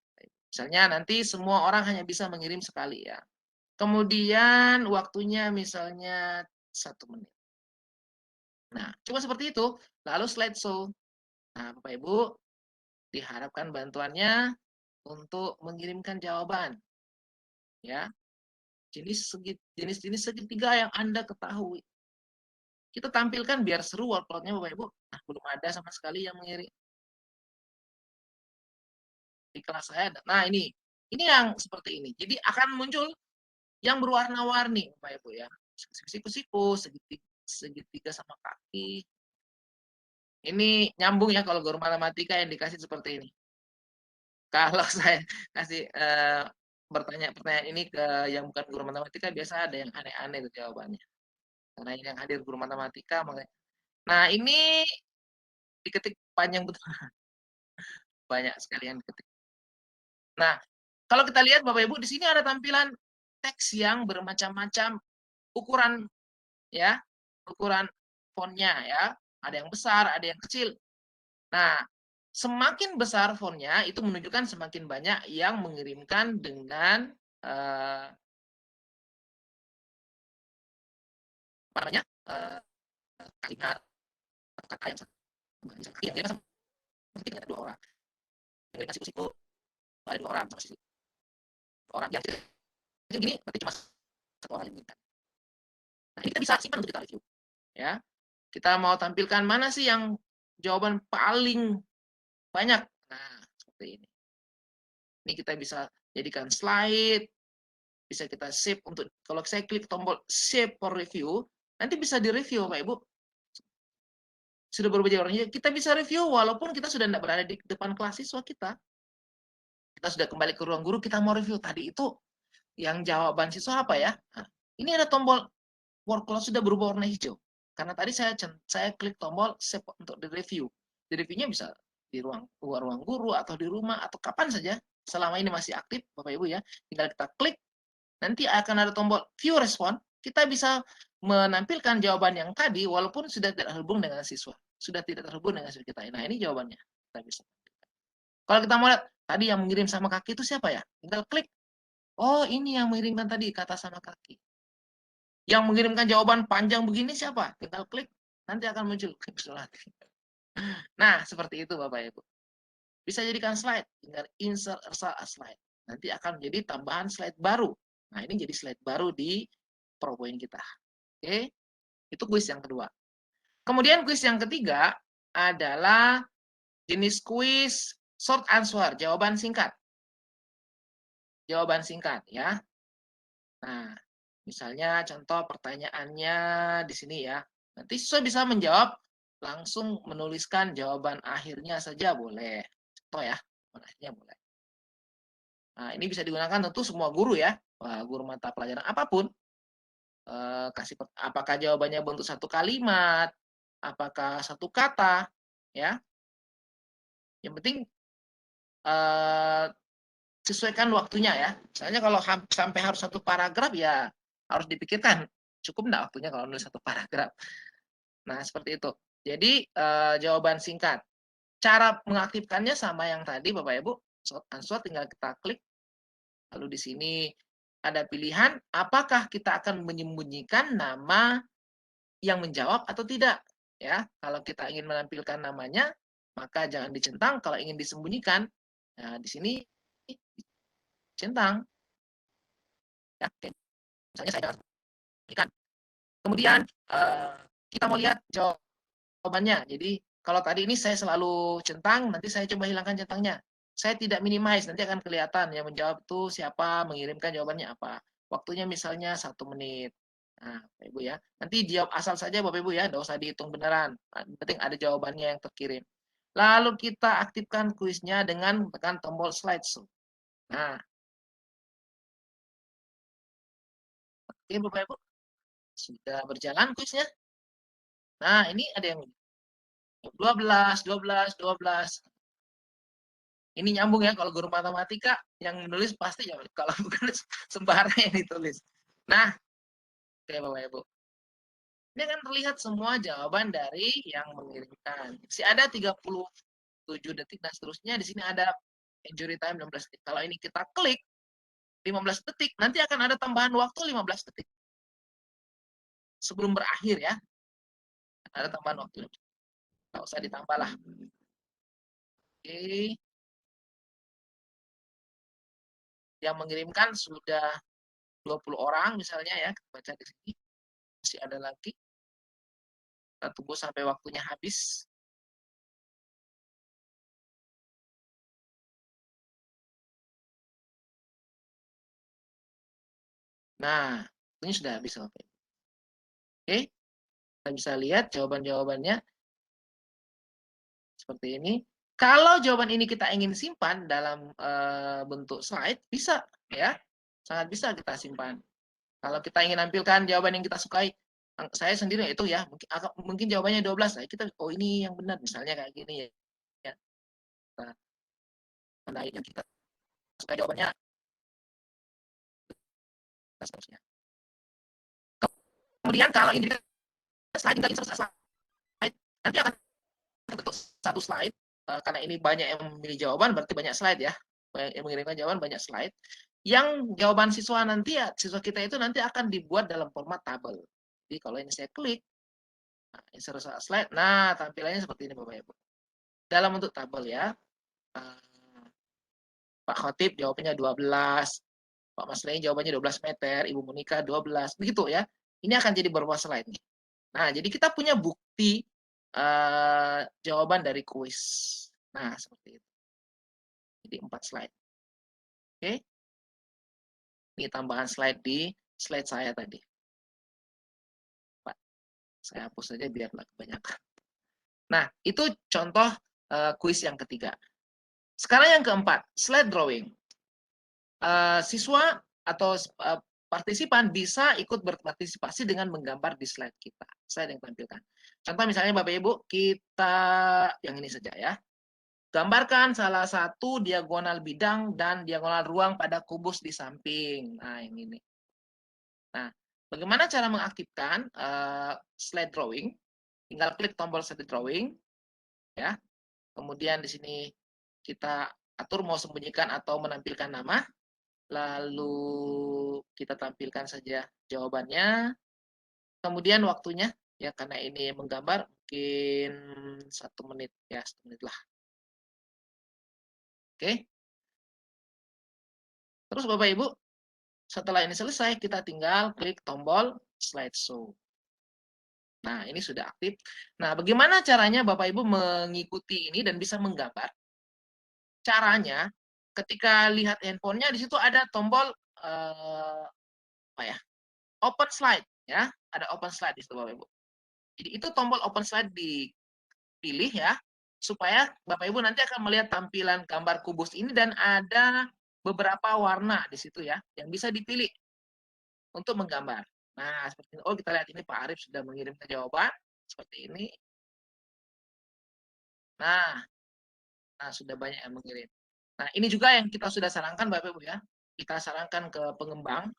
Misalnya nanti semua orang hanya bisa mengirim sekali ya. Kemudian waktunya misalnya 1 menit. Nah, coba seperti itu. Lalu slideshow. Nah, Bapak Ibu, diharapkan bantuannya untuk mengirimkan jawaban. Ya. Jenis-jenis segitiga yang Anda ketahui. Kita tampilkan biar seru workload-nya Bapak Ibu. Nah, belum ada sama sekali yang mengirim. Di kelas saya ada. Nah, ini yang seperti ini. Jadi akan muncul yang berwarna-warni Bapak Ibu ya. Siku-siku, segitiga sama kaki. Ini nyambung ya kalau guru matematika yang dikasih seperti ini. Kalau saya kasih bertanya pertanyaan ini ke yang bukan guru matematika, biasa ada yang aneh-aneh itu jawabannya. Karena ini yang hadir guru matematika, makanya. Nah, ini diketik panjang betul. Banyak sekali yang diketik. Nah, kalau kita lihat Bapak Ibu, di sini ada tampilan teks yang bermacam-macam ukuran ya, ukuran fontnya ya. Ada yang besar, ada yang kecil. Nah, semakin besar fontnya itu menunjukkan semakin banyak yang mengirimkan dengan apa namanya kalimat kata yang sama. Mungkin ada 2 orang. Mengirimkan siku-siku ada 2 orang sama siku. Orang yang gini berarti cuma 1 orang yang mengirimkan. Nah, ini kita bisa simpan untuk kita review. Ya. Kita mau tampilkan mana sih yang jawaban paling banyak. Nah, seperti ini. Ini kita bisa jadikan slide, bisa kita save untuk, kalau saya klik tombol save for review, nanti bisa direview Bapak Ibu. Sudah berubah orangnya, kita bisa review walaupun kita sudah tidak berada di depan kelas siswa kita. Kita sudah kembali ke ruang guru, kita mau review tadi itu yang jawaban siswa apa ya. Nah, ini ada tombol workload sudah berubah warna hijau. Karena tadi saya klik tombol save untuk di-review. Di-reviewnya bisa di ruang guru atau di rumah atau kapan saja. Selama ini masih aktif Bapak Ibu ya. Tinggal kita klik, nanti akan ada tombol view respon. Kita bisa menampilkan jawaban yang tadi walaupun sudah tidak terhubung dengan siswa. Sudah tidak terhubung dengan siswa kita. Nah, ini jawabannya. Kita bisa tampilkan. Kalau kita mau lihat tadi yang mengirim sama kaki itu siapa ya? Tinggal klik. Oh, ini yang mengirimkan tadi kata sama kaki. Yang mengirimkan jawaban panjang begini siapa? Tinggal klik, nanti akan muncul. Nah, seperti itu Bapak Ibu. Bisa jadikan slide, tinggal insert a slide. Nanti akan menjadi tambahan slide baru Nah, ini jadi slide baru di PowerPoint kita. Oke, itu kuis yang kedua. Kemudian kuis yang ketiga adalah jenis kuis short answer, jawaban singkat. Jawaban singkat ya. Nah, misalnya contoh pertanyaannya di sini ya. Nanti siswa bisa menjawab langsung menuliskan jawaban akhirnya saja boleh. Contoh ya, jawaban akhirnya boleh. Nah, ini bisa digunakan tentu semua guru ya. Wah, guru mata pelajaran apapun. Apakah jawabannya bentuk satu kalimat, apakah satu kata, ya. Yang penting sesuaikan waktunya ya. Misalnya kalau sampai harus satu paragraf ya harus dipikirkan cukup enggak waktunya kalau nulis satu paragraf. Nah, seperti itu. Jadi jawaban singkat. Cara mengaktifkannya sama yang tadi Bapak Ibu. Short answer tinggal kita klik. Lalu di sini ada pilihan apakah kita akan menyembunyikan nama yang menjawab atau tidak. Ya, kalau kita ingin menampilkan namanya, maka jangan dicentang. Kalau ingin disembunyikan, nah di sini centang. Ya, misalnya saya berikan. Kemudian kita mau lihat jawabannya. Jadi kalau tadi ini saya selalu centang, nanti saya coba hilangkan centangnya. Saya tidak minimize, nanti akan kelihatan yang menjawab itu siapa, mengirimkan jawabannya apa. Waktunya misalnya 1 menit. Nah, Bapak Ibu ya. Nanti jawab asal saja Bapak Ibu ya, tidak usah dihitung beneran. Yang penting ada jawabannya yang terkirim. Lalu kita aktifkan kuisnya dengan tekan tombol slideshow. Nah, oke Bapak Ibu. Sudah berjalan kuisnya. Nah, ini ada yang 12, 12, 12. Ini nyambung ya, kalau guru matematika yang menulis pasti ya, kalau bukan sembarang yang ditulis. Nah, oke Bapak Ibu. Ini akan terlihat semua jawaban dari yang mengirimkan. Masih ada 37 detik dan seterusnya. Di sini ada injury time 16 detik. Kalau ini kita klik 15 detik, nanti akan ada tambahan waktu 15 detik. Sebelum berakhir ya. Ada tambahan waktu. Nggak usah ditambah lah. Oke. Yang mengirimkan sudah 20 orang misalnya ya. Kita baca di sini. Masih ada lagi. Kita tunggu sampai waktunya habis. Nah, ini sudah habis. Oke, kita bisa lihat jawaban-jawabannya seperti ini. Kalau jawaban ini kita ingin simpan dalam bentuk slide, bisa ya. Sangat bisa kita simpan. Kalau kita ingin nampilkan jawaban yang kita sukai, saya sendiri itu ya, mungkin jawabannya 12. Nah, kita oh ini yang benar misalnya kayak gini ya. Nah, yang kita suka jawabannya dan seterusnya. Kemudian kalau ini slide tinggal insert slide, nanti akan bentuk satu slide. Karena ini banyak yang memilih jawaban, berarti banyak slide ya. Banyak yang mengirimkan jawaban, banyak slide. Yang jawaban siswa nanti ya, siswa kita itu nanti akan dibuat dalam format tabel. Jadi kalau ini saya klik, nah, insert slide, nah tampilannya seperti ini Bapak Ibu. Dalam bentuk tabel ya. Pak Khotib jawabannya 12, Pak Maslei jawabannya 12 meter, Ibu Monika 12, begitu ya. Ini akan jadi beberapa slide nih. Nah, jadi kita punya bukti jawaban dari kuis. Nah, seperti itu. Jadi 4 slide. Oke. Ini tambahan slide di slide saya tadi. Saya hapus saja biar nggak kebanyakan. Nah, itu contoh kuis yang ketiga. Sekarang yang keempat, slide drawing. Siswa atau partisipan bisa ikut berpartisipasi dengan menggambar di slide kita. Slide yang tampilkan. Contoh misalnya Bapak Ibu, kita yang ini saja ya. Gambarkan salah satu diagonal bidang dan diagonal ruang pada kubus di samping. Nah, ini nih. Nah, bagaimana cara mengaktifkan slide drawing? Tinggal klik tombol slide drawing, ya. Kemudian di sini kita atur mau sembunyikan atau menampilkan nama. Lalu kita tampilkan saja jawabannya. Kemudian waktunya, ya karena ini menggambar mungkin 1 menit, ya 1 menit lah. Oke. Terus Bapak Ibu, Setelah ini selesai, kita tinggal klik tombol slideshow. Nah, ini sudah aktif. Nah, bagaimana caranya Bapak Ibu mengikuti ini dan bisa menggambar? Caranya, ketika lihat handphonenya, di situ ada tombol apa ya? Open slide, ya. Ada open slide di situ Bapak Ibu. Jadi itu tombol open slide dipilih ya, supaya Bapak Ibu nanti akan melihat tampilan gambar kubus ini dan ada beberapa warna di situ ya, yang bisa dipilih untuk menggambar. Nah, seperti ini. Oh, kita lihat ini Pak Arif sudah mengirimkan jawaban seperti ini. Nah, sudah banyak yang mengirim. Nah, ini juga yang kita sudah sarankan Bapak Ibu ya. Kita sarankan ke pengembang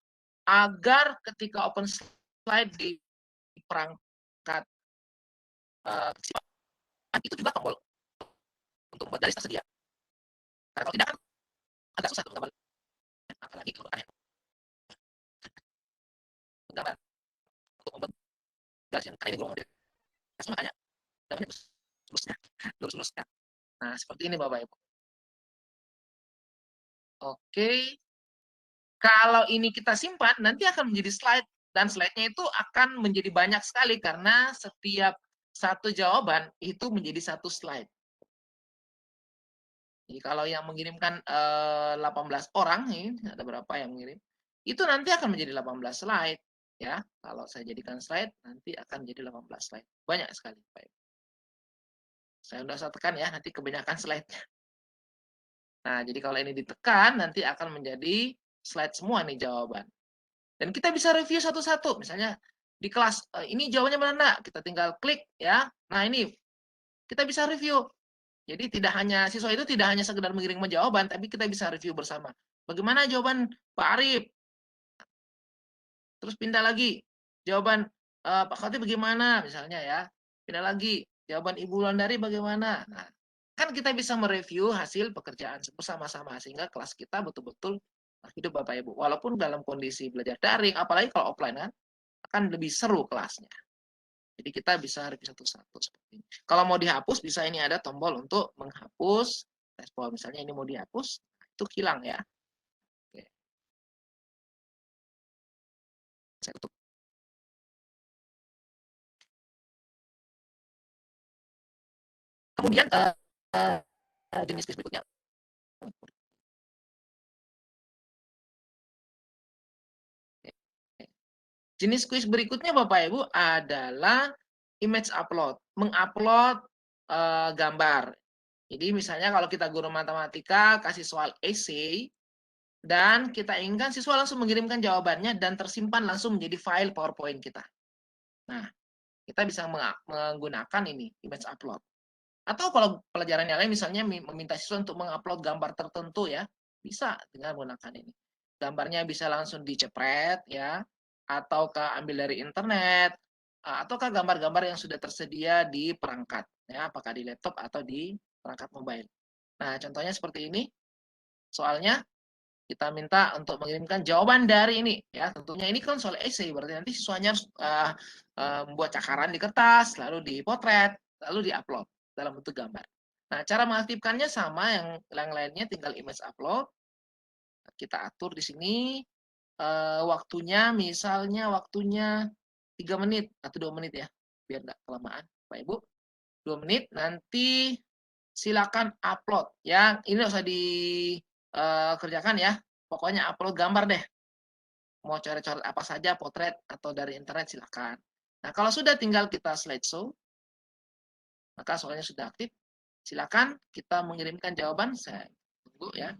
agar ketika open slide di perangkat itu juga tombol untuk membuat garis tersedia. Karena kalau tidak kan agak susah untuk gambar. Apalagi kalau ada gambar untuk membuat garis yang kayak ini makanya gambarnya lurus ya. Nah, seperti ini Bapak Ibu. Oke. Kalau ini kita simpan, nanti akan menjadi slide. Dan slide-nya itu akan menjadi banyak sekali karena setiap satu jawaban itu menjadi satu slide. Jadi kalau yang mengirimkan 18 orang, ini ada berapa yang mengirim, itu nanti akan menjadi 18 slide. Ya, kalau saya jadikan slide, nanti akan jadi 18 slide. Banyak sekali. Saya sudah tekan ya, nanti kebanyakan slide-nya. Nah, jadi kalau ini ditekan, nanti akan menjadi slide semua nih jawaban. Dan kita bisa review satu-satu. Misalnya di kelas, ini jawabannya mana? Kita tinggal klik ya. Nah, ini kita bisa review. Jadi siswa itu tidak hanya sekedar mengirim jawaban, tapi kita bisa review bersama. Bagaimana jawaban Pak Arif? Terus pindah lagi. Jawaban Pak Khotib bagaimana? Misalnya ya. Pindah lagi. Jawaban Ibu Wulandari bagaimana? Nah, kan kita bisa mereview hasil pekerjaan bersama-sama sehingga kelas kita betul-betul hidup Bapak Ibu. Walaupun dalam kondisi belajar daring, apalagi kalau offline kan, akan lebih seru kelasnya. Jadi kita bisa review satu-satu seperti ini. Kalau mau dihapus, bisa ini ada tombol untuk menghapus. Respon misalnya ini mau dihapus, itu hilang ya. Oke. Saya tutup. Kemudian jenis kuis berikutnya. Jenis kuis berikutnya Bapak Ibu adalah image upload, mengupload gambar. Jadi misalnya kalau kita guru matematika kasih soal essay dan kita inginkan siswa langsung mengirimkan jawabannya dan tersimpan langsung menjadi file PowerPoint kita. Nah, kita bisa menggunakan ini image upload. Atau kalau pelajaran yang lain misalnya meminta siswa untuk mengupload gambar tertentu ya, bisa dengan menggunakan ini. Gambarnya bisa langsung dicepret ya, ataukah ambil dari internet, ataukah gambar-gambar yang sudah tersedia di perangkat ya, apakah di laptop atau di perangkat mobile. Nah, contohnya seperti ini. Soalnya kita minta untuk mengirimkan jawaban dari ini ya, tentunya ini kan soal essay, berarti nanti siswanya harus membuat cakaran di kertas, lalu dipotret, lalu diupload dalam bentuk gambar. Nah, cara mengaktifkannya sama yang lainnya, tinggal image upload. Kita atur di sini waktunya, misalnya waktunya 3 menit atau 2 menit ya, biar nggak kelamaan, Pak Ibu. 2 menit, nanti silakan upload. Ya, ini nggak usah dikerjakan ya, pokoknya upload gambar deh. Mau coret-coret apa saja, potret atau dari internet silakan. Nah, kalau sudah tinggal kita slideshow, maka soalnya sudah aktif. Silakan kita mengirimkan jawaban. Saya tunggu ya.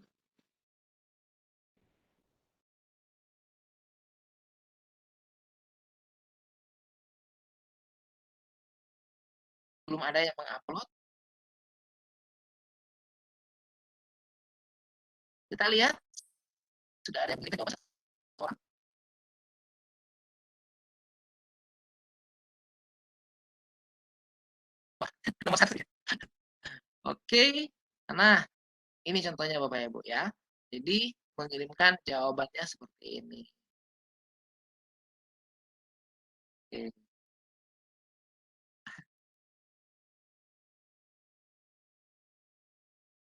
Belum ada yang mengupload. Kita lihat sudah ada yang mengirimkan jawaban orang. Wah, nomor 1 ya. Oke. Nah, ini contohnya Bapak Ibu ya. Jadi mengirimkan jawabannya seperti ini. Oke.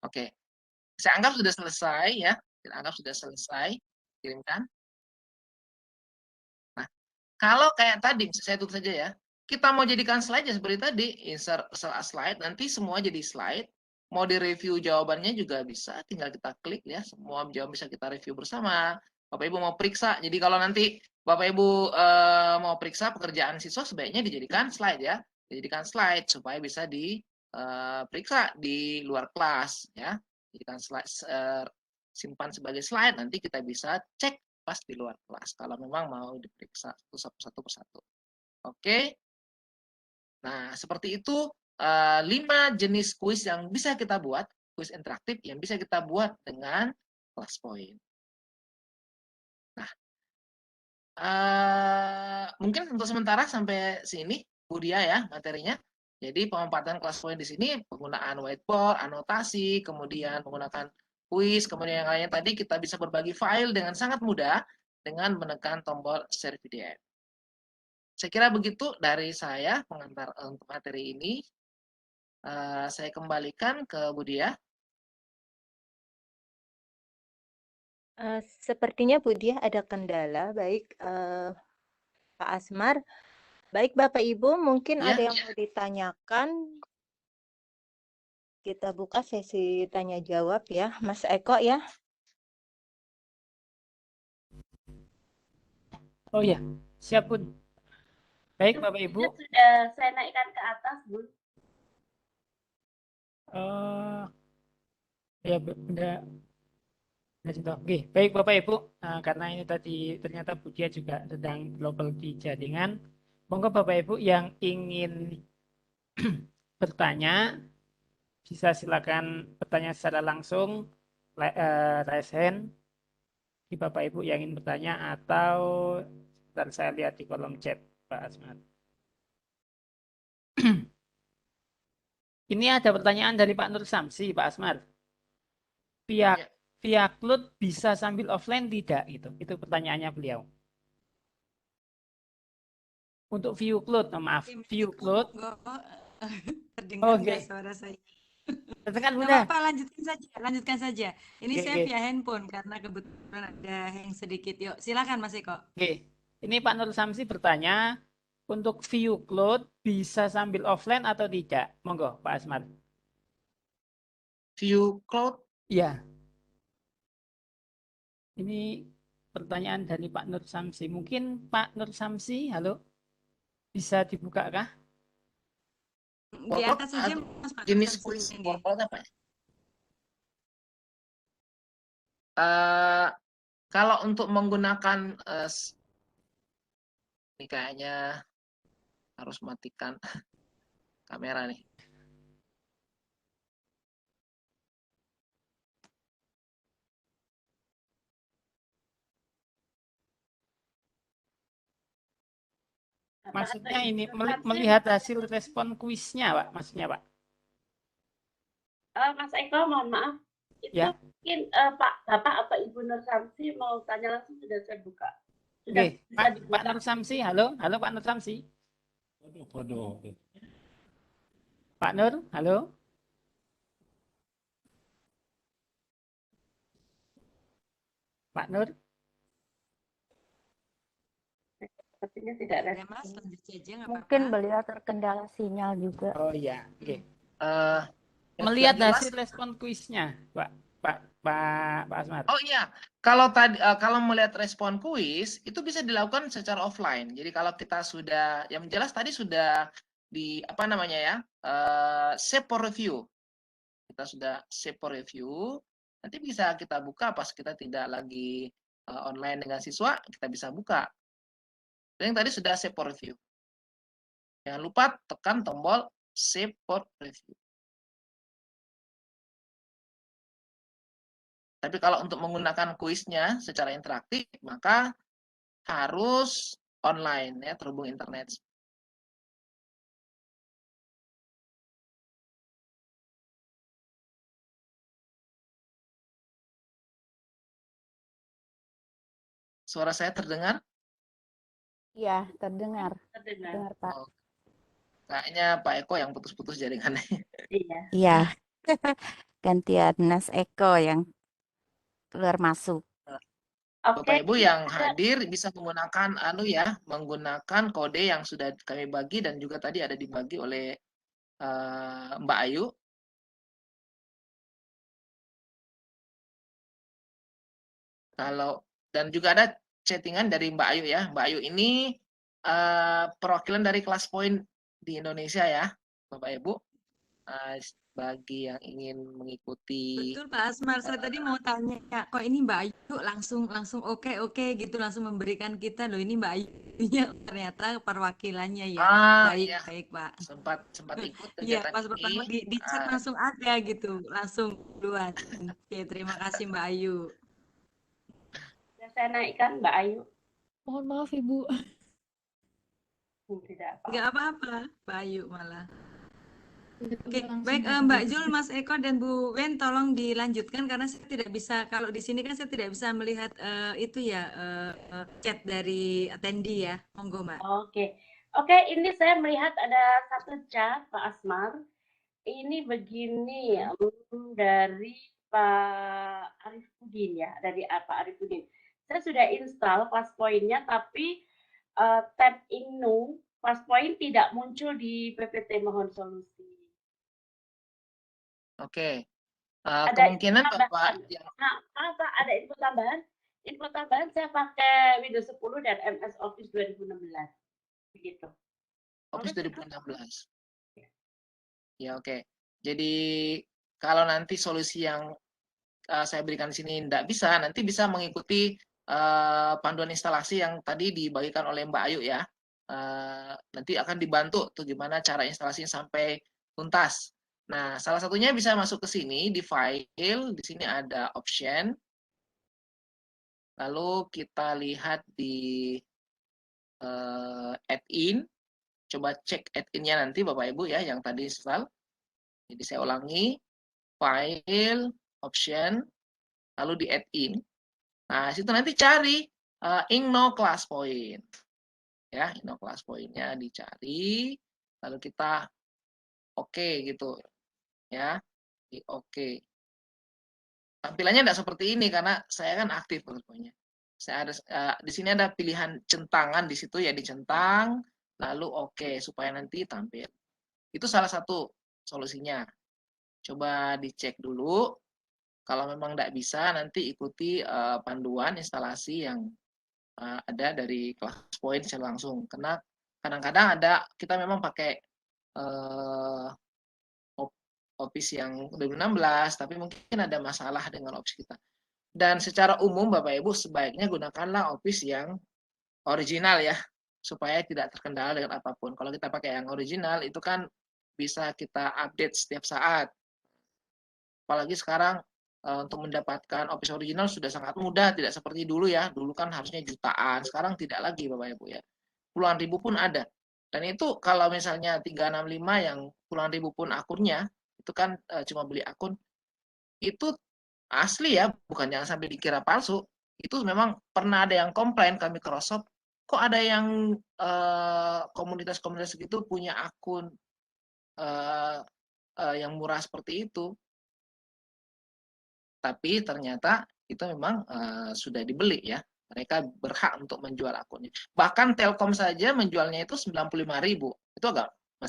Oke. Saya anggap sudah selesai ya. Kita anggap sudah selesai. Kirimkan. Kalau kayak tadi, saya tutup saja ya. Kita mau jadikan slide ya seperti tadi, insert slide, nanti semua jadi slide. Mau direview jawabannya juga bisa, tinggal kita klik ya. Semua jawaban bisa kita review bersama. Bapak Ibu mau periksa, jadi kalau nanti Bapak Ibu mau periksa pekerjaan siswa sebaiknya dijadikan slide ya. Dijadikan slide supaya bisa diperiksa di luar kelas ya. Jadikan slide, simpan sebagai slide, nanti kita bisa cek pas di luar kelas kalau memang mau diperiksa satu persatu. Oke. Nah, seperti itu 5 jenis kuis yang bisa kita buat, kuis interaktif yang bisa kita buat dengan ClassPoint. Nah, mungkin untuk sementara sampai sini Bu Dia ya materinya. Jadi pemanfaatan ClassPoint di sini penggunaan whiteboard, anotasi, kemudian menggunakan kuis, kemudian yang lainnya tadi kita bisa berbagi file dengan sangat mudah dengan menekan tombol share PDF. Saya kira begitu dari saya pengantar untuk materi ini. Saya kembalikan ke Bu Dia. Sepertinya Bu Diah ada kendala, baik Pak Asmar. Baik Bapak Ibu, mungkin Ya. ada yang mau ditanyakan. Kita buka sesi tanya jawab ya, Mas Eko ya. Oh ya, siap Bun. Baik Bapak Ibu. Sudah saya naikkan ke atas, Bu. Ya udah sudah. Oke, baik Bapak Ibu. Karena ini tadi ternyata Bu Dia juga sedang global di jaringan. Monggo Bapak Ibu yang ingin bertanya bisa silakan bertanya secara langsung, raise hand di Bapak Ibu yang ingin bertanya atau sebentar saya lihat di kolom chat Pak Asmar. Ini ada pertanyaan dari Pak Nur Samsi, Pak Asmar. Via Cloud bisa sambil offline tidak? Itu pertanyaannya beliau. Untuk view Cloud, maaf, view Cloud. Terdengar Oke. nggak suara saya? Terdengar Nggak Bunda. apa-apa, lanjutkan saja. Ini Oke, saya oke. via handphone karena kebetulan ada hang sedikit. Yuk, silakan Mas Eko. Oke, ini Pak Nur Samsi bertanya, untuk view Cloud bisa sambil offline atau tidak? Monggo, Pak Asmar. View Cloud. Iya. Ini pertanyaan dari Pak Nur Samsi. Mungkin Pak Nur Samsi, halo, bisa dibuka kah? Di atas saja Mas Pak. Jenis kuis workload apa ya? Kalau untuk menggunakan ini kayaknya harus matikan kamera nih. Maksudnya ini melihat hasil respon kuisnya, Pak. Maksudnya, Pak. Mas Eko, mohon maaf. Itu Ya. mungkin Bapak atau Ibu Nur Samsi mau tanya langsung, sudah saya buka. Sudah Oke, bisa dibuka. Pak Nur Samsi, halo, Pak Nur Samsi. Pak Nur, halo. Pak Nur. Sepertinya tidak ada. Ya Mas, lanjut saja nggak Mungkin apa-apa. beliau terkendala sinyal juga. Oh iya, oke. Yang Melihat jelas- hasil respon kuisnya, Pak Asmar. Oh iya, kalau tadi kalau melihat respon kuis itu bisa dilakukan secara offline. Jadi kalau kita sudah, yang jelas tadi sudah di apa namanya ya, save for review. Kita sudah save for review. Nanti bisa kita buka pas kita tidak lagi online dengan siswa, kita bisa buka. Dan yang tadi sudah save for review. Jangan lupa tekan tombol save for review. Tapi kalau untuk menggunakan kuisnya secara interaktif, maka harus online ya, terhubung internet. Suara saya terdengar? Iya, terdengar. Terdengar, Pak. Oh, kayaknya Pak Eko yang putus-putus jaringannya. Iya. Iya, gantian Mas Eko yang keluar masuk. Oke, Bapak Ibu ini yang ada hadir bisa menggunakan menggunakan kode yang sudah kami bagi dan juga tadi ada dibagi oleh Mbak Ayu. Dan juga ada chattingan dari Mbak Ayu ya. Mbak Ayu ini perwakilan dari kelas poin di Indonesia ya, Bapak Ibu. Bagi yang ingin mengikuti. Betul Pak Asmar, saya tadi mau tanya, kok ini Mbak Ayu langsung oke gitu, langsung memberikan kita loh, ini Mbak Ayunya ternyata perwakilannya ya. Baik, Iya, baik Pak. sempat ikut Iya, kegiatan pas pertama ini. di chat langsung ada gitu, langsung duluan. Oke, terima kasih Mbak Ayu. sudah saya naikkan Mbak Ayu. Mohon maaf Ibu. Tidak apa. Nggak apa-apa, Mbak Ayu malah. Oke, Langsung baik dari Mbak diri. Jul, Mas Eko dan Bu Wen tolong dilanjutkan karena saya tidak bisa, kalau di sini kan saya tidak bisa melihat itu ya chat dari attendee ya. Monggo Mbak. Oke, ini saya melihat ada satu chat Pak Asmar. Ini begini dari Pak Arifudin ya, dari Pak Arifudin. Saya sudah install kelas poinnya, tapi tab Ingnu kelas poin tidak muncul di PPT, mohon solusi. Oke. Ada Kemungkinan info Bapak tambahan. yang Pak, ada info tambahan. Info tambahan saya pakai Windows 10 dan MS Office 2016. Begitu. Office Oke, 2016. Ya, oke. Jadi kalau nanti solusi yang saya berikan di sini tidak bisa, nanti bisa mengikuti panduan instalasi yang tadi dibagikan oleh Mbak Ayu ya. Nanti akan dibantu tuh gimana cara instalasinya sampai tuntas. Nah, salah satunya bisa masuk ke sini di file, di sini ada option. Lalu kita lihat di add-in. Coba cek add-in-nya nanti Bapak Ibu ya yang tadi install. Jadi saya ulangi, file, option, lalu di add-in. Nah, situ nanti cari Ingno class point. Ya, Ingno class point-nya dicari, lalu kita oke gitu. Ya, di oke. Tampilannya tidak seperti ini karena saya kan aktif PowerPoint-nya. Saya ada di sini ada pilihan centangan di situ ya, dicentang, lalu oke supaya nanti tampil. Itu salah satu solusinya. Coba dicek dulu. Kalau memang tidak bisa, nanti ikuti panduan instalasi yang ada dari kelas poin secara langsung. Karena kadang-kadang kita memang pakai Office yang 2016, tapi mungkin ada masalah dengan Office kita. Dan secara umum, Bapak Ibu, sebaiknya gunakanlah Office yang original ya, supaya tidak terkendala dengan apapun. Kalau kita pakai yang original, itu kan bisa kita update setiap saat. Apalagi sekarang untuk mendapatkan Office original sudah sangat mudah, tidak seperti dulu ya. Dulu kan harusnya jutaan, sekarang tidak lagi Bapak Ibu ya. Puluhan ribu pun ada. Dan itu kalau misalnya 365 yang puluhan ribu pun akunnya, itu kan cuma beli akun, itu asli ya, bukan jangan sampai dikira palsu. Itu memang pernah ada yang komplain ke Microsoft, kok ada yang komunitas-komunitas gitu punya akun yang murah seperti itu. Tapi ternyata itu memang sudah dibeli ya. Mereka berhak untuk menjual akunnya. Bahkan Telkom saja menjualnya itu 95.000.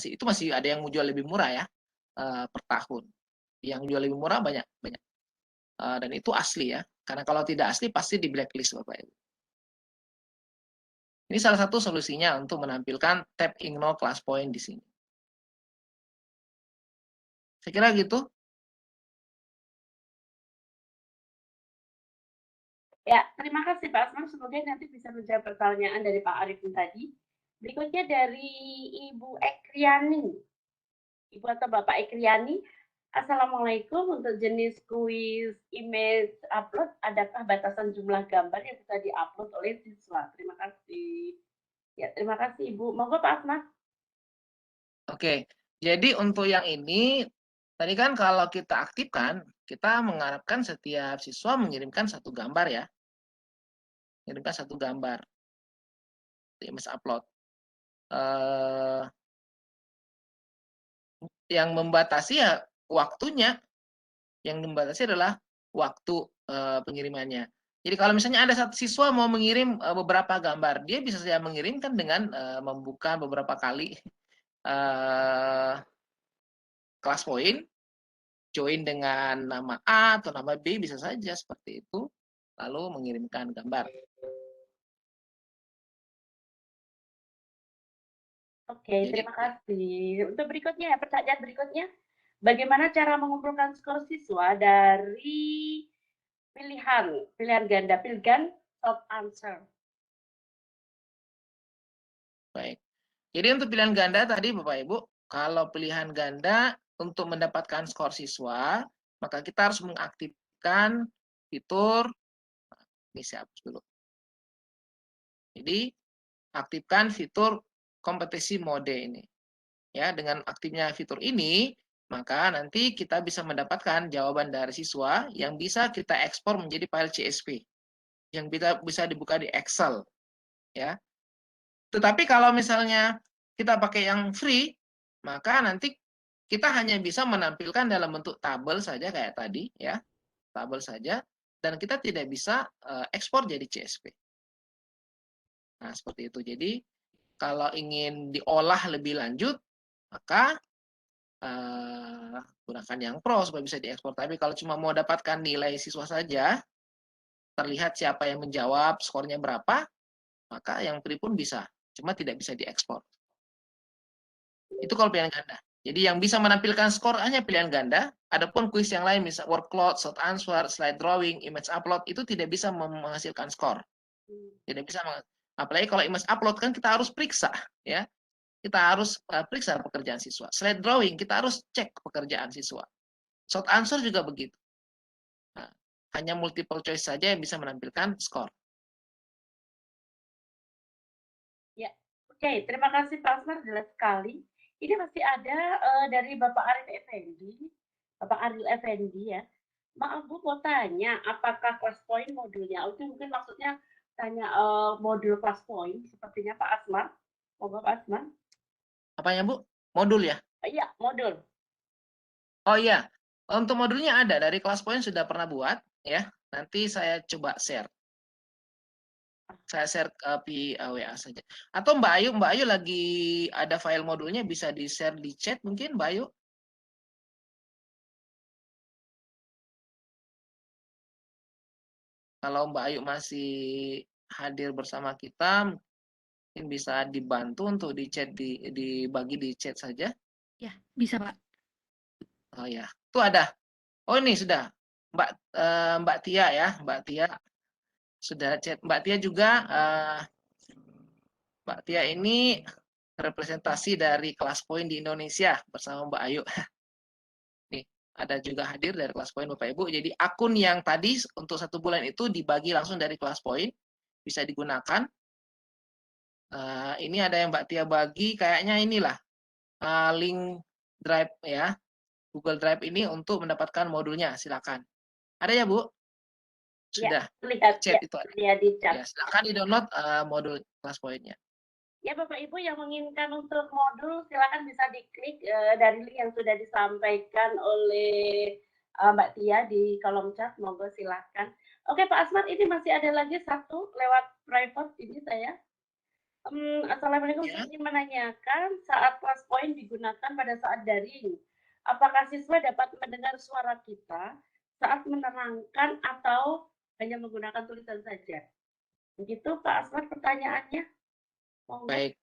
Itu masih ada yang menjual lebih murah ya per tahun. Yang jual lebih murah banyak. Dan itu asli ya. Karena kalau tidak asli pasti di blacklist Bapak Ibu. Ini salah satu solusinya untuk menampilkan tab Ingno Class Point di sini. Saya kira gitu. Ya, terima kasih Pak Asman. Semoga nanti bisa menjawab pertanyaan dari Pak Arifin tadi. Berikutnya dari Ibu Ekriani. Ibu atau Bapak Ekriani. Assalamualaikum, untuk jenis kuis image upload, adakah batasan jumlah gambar yang bisa diupload oleh siswa? Terima kasih. Ya, terima kasih Ibu. Monggo Pak Asman. Oke, jadi untuk yang ini, tadi kan kalau kita aktifkan, kita mengharapkan setiap siswa mengirimkan satu gambar ya. Mengirimkan satu gambar. Image upload. Yang membatasi ya waktunya. Yang membatasi adalah waktu pengirimannya. Jadi kalau misalnya ada satu siswa mau mengirim beberapa gambar, dia bisa saja mengirimkan dengan membuka beberapa kali kelas poin, join dengan nama A atau nama B, bisa saja seperti itu, lalu mengirimkan gambar. Oke, terima kasih. Untuk berikutnya, pertanyaan berikutnya, bagaimana cara mengumpulkan skor siswa dari pilihan ganda, pilihan short answer? Baik. Jadi untuk pilihan ganda tadi Bapak Ibu, kalau pilihan ganda untuk mendapatkan skor siswa, maka kita harus mengaktifkan fitur, ini saya hapus dulu. Jadi aktifkan fitur kompetisi mode ini. Ya, dengan aktifnya fitur ini, maka nanti kita bisa mendapatkan jawaban dari siswa yang bisa kita ekspor menjadi file CSV, yang bisa dibuka di Excel. Ya. Tetapi kalau misalnya kita pakai yang free, maka nanti kita hanya bisa menampilkan dalam bentuk tabel saja kayak tadi, ya, tabel saja, dan kita tidak bisa ekspor jadi CSV. Nah, seperti itu. Jadi, kalau ingin diolah lebih lanjut, maka gunakan yang Pro supaya bisa diekspor. Tapi kalau cuma mau dapatkan nilai siswa saja, terlihat siapa yang menjawab, skornya berapa, maka yang free pun bisa, cuma tidak bisa diekspor. Itu kalau pilihan ganda. Jadi yang bisa menampilkan skor hanya pilihan ganda. Adapun kuis yang lain, misal workload, short answer, slide drawing, image upload, itu tidak bisa menghasilkan skor. Tidak bisa, apalagi kalau image upload kan kita harus periksa, ya. Kita harus periksa pekerjaan siswa. Slide drawing kita harus cek pekerjaan siswa. Short answer juga begitu. Nah, hanya multiple choice saja yang bisa menampilkan skor. Ya, oke. Terima kasih Pak Asmar, jelas sekali. Ini masih ada dari Bapak Arif Effendi, Bapak Aril Effendi ya. Maaf Bu, mau tanya, apakah kelas point modulnya? Itu mungkin maksudnya tanya modul kelas point, sepertinya Pak Asmar. Moga Pak Asmar. Apanya Bu? Modul ya? Iya, modul. Oh iya, untuk modulnya ada, dari kelas point sudah pernah buat, ya. Nanti saya coba share. Saya share ke WA saja. Atau Mbak Ayu lagi ada file modulnya, bisa di-share di chat mungkin Mbak Ayu. Kalau Mbak Ayu masih hadir bersama kita, mungkin bisa dibantu untuk di chat, dibagi di chat saja. Ya, bisa Pak. Oh ya, itu ada. Oh ini sudah, Mbak Tia ya, Mbak Tia sudah chat. Mbak Tia juga, Mbak Tia ini representasi dari kelas poin di Indonesia bersama Mbak Ayu. Nih, ada juga hadir dari kelas poin Bapak Ibu. Jadi akun yang tadi untuk 1 bulan itu dibagi langsung dari kelas poin, bisa digunakan. Ini ada yang Mbak Tia bagi, kayaknya inilah link Drive ya, Google Drive ini untuk mendapatkan modulnya. Silakan. Ada ya Bu? Sudah. Ya, lihat Chat ya, itu ada. lihat di chat. Ya, silakan di-download modul kelas poinnya. Ya Bapak Ibu yang menginginkan untuk modul silakan bisa diklik dari link yang sudah disampaikan oleh Mbak Tia di kolom chat. Monggo silakan. Oke Pak Asmar, ini masih ada lagi satu lewat private ini saya. Assalamualaikum, Ya. saya ingin menanyakan saat kelas poin digunakan pada saat daring, apakah siswa dapat mendengar suara kita saat menerangkan atau hanya menggunakan tulisan saja? Begitu Pak Asmar pertanyaannya. Baik.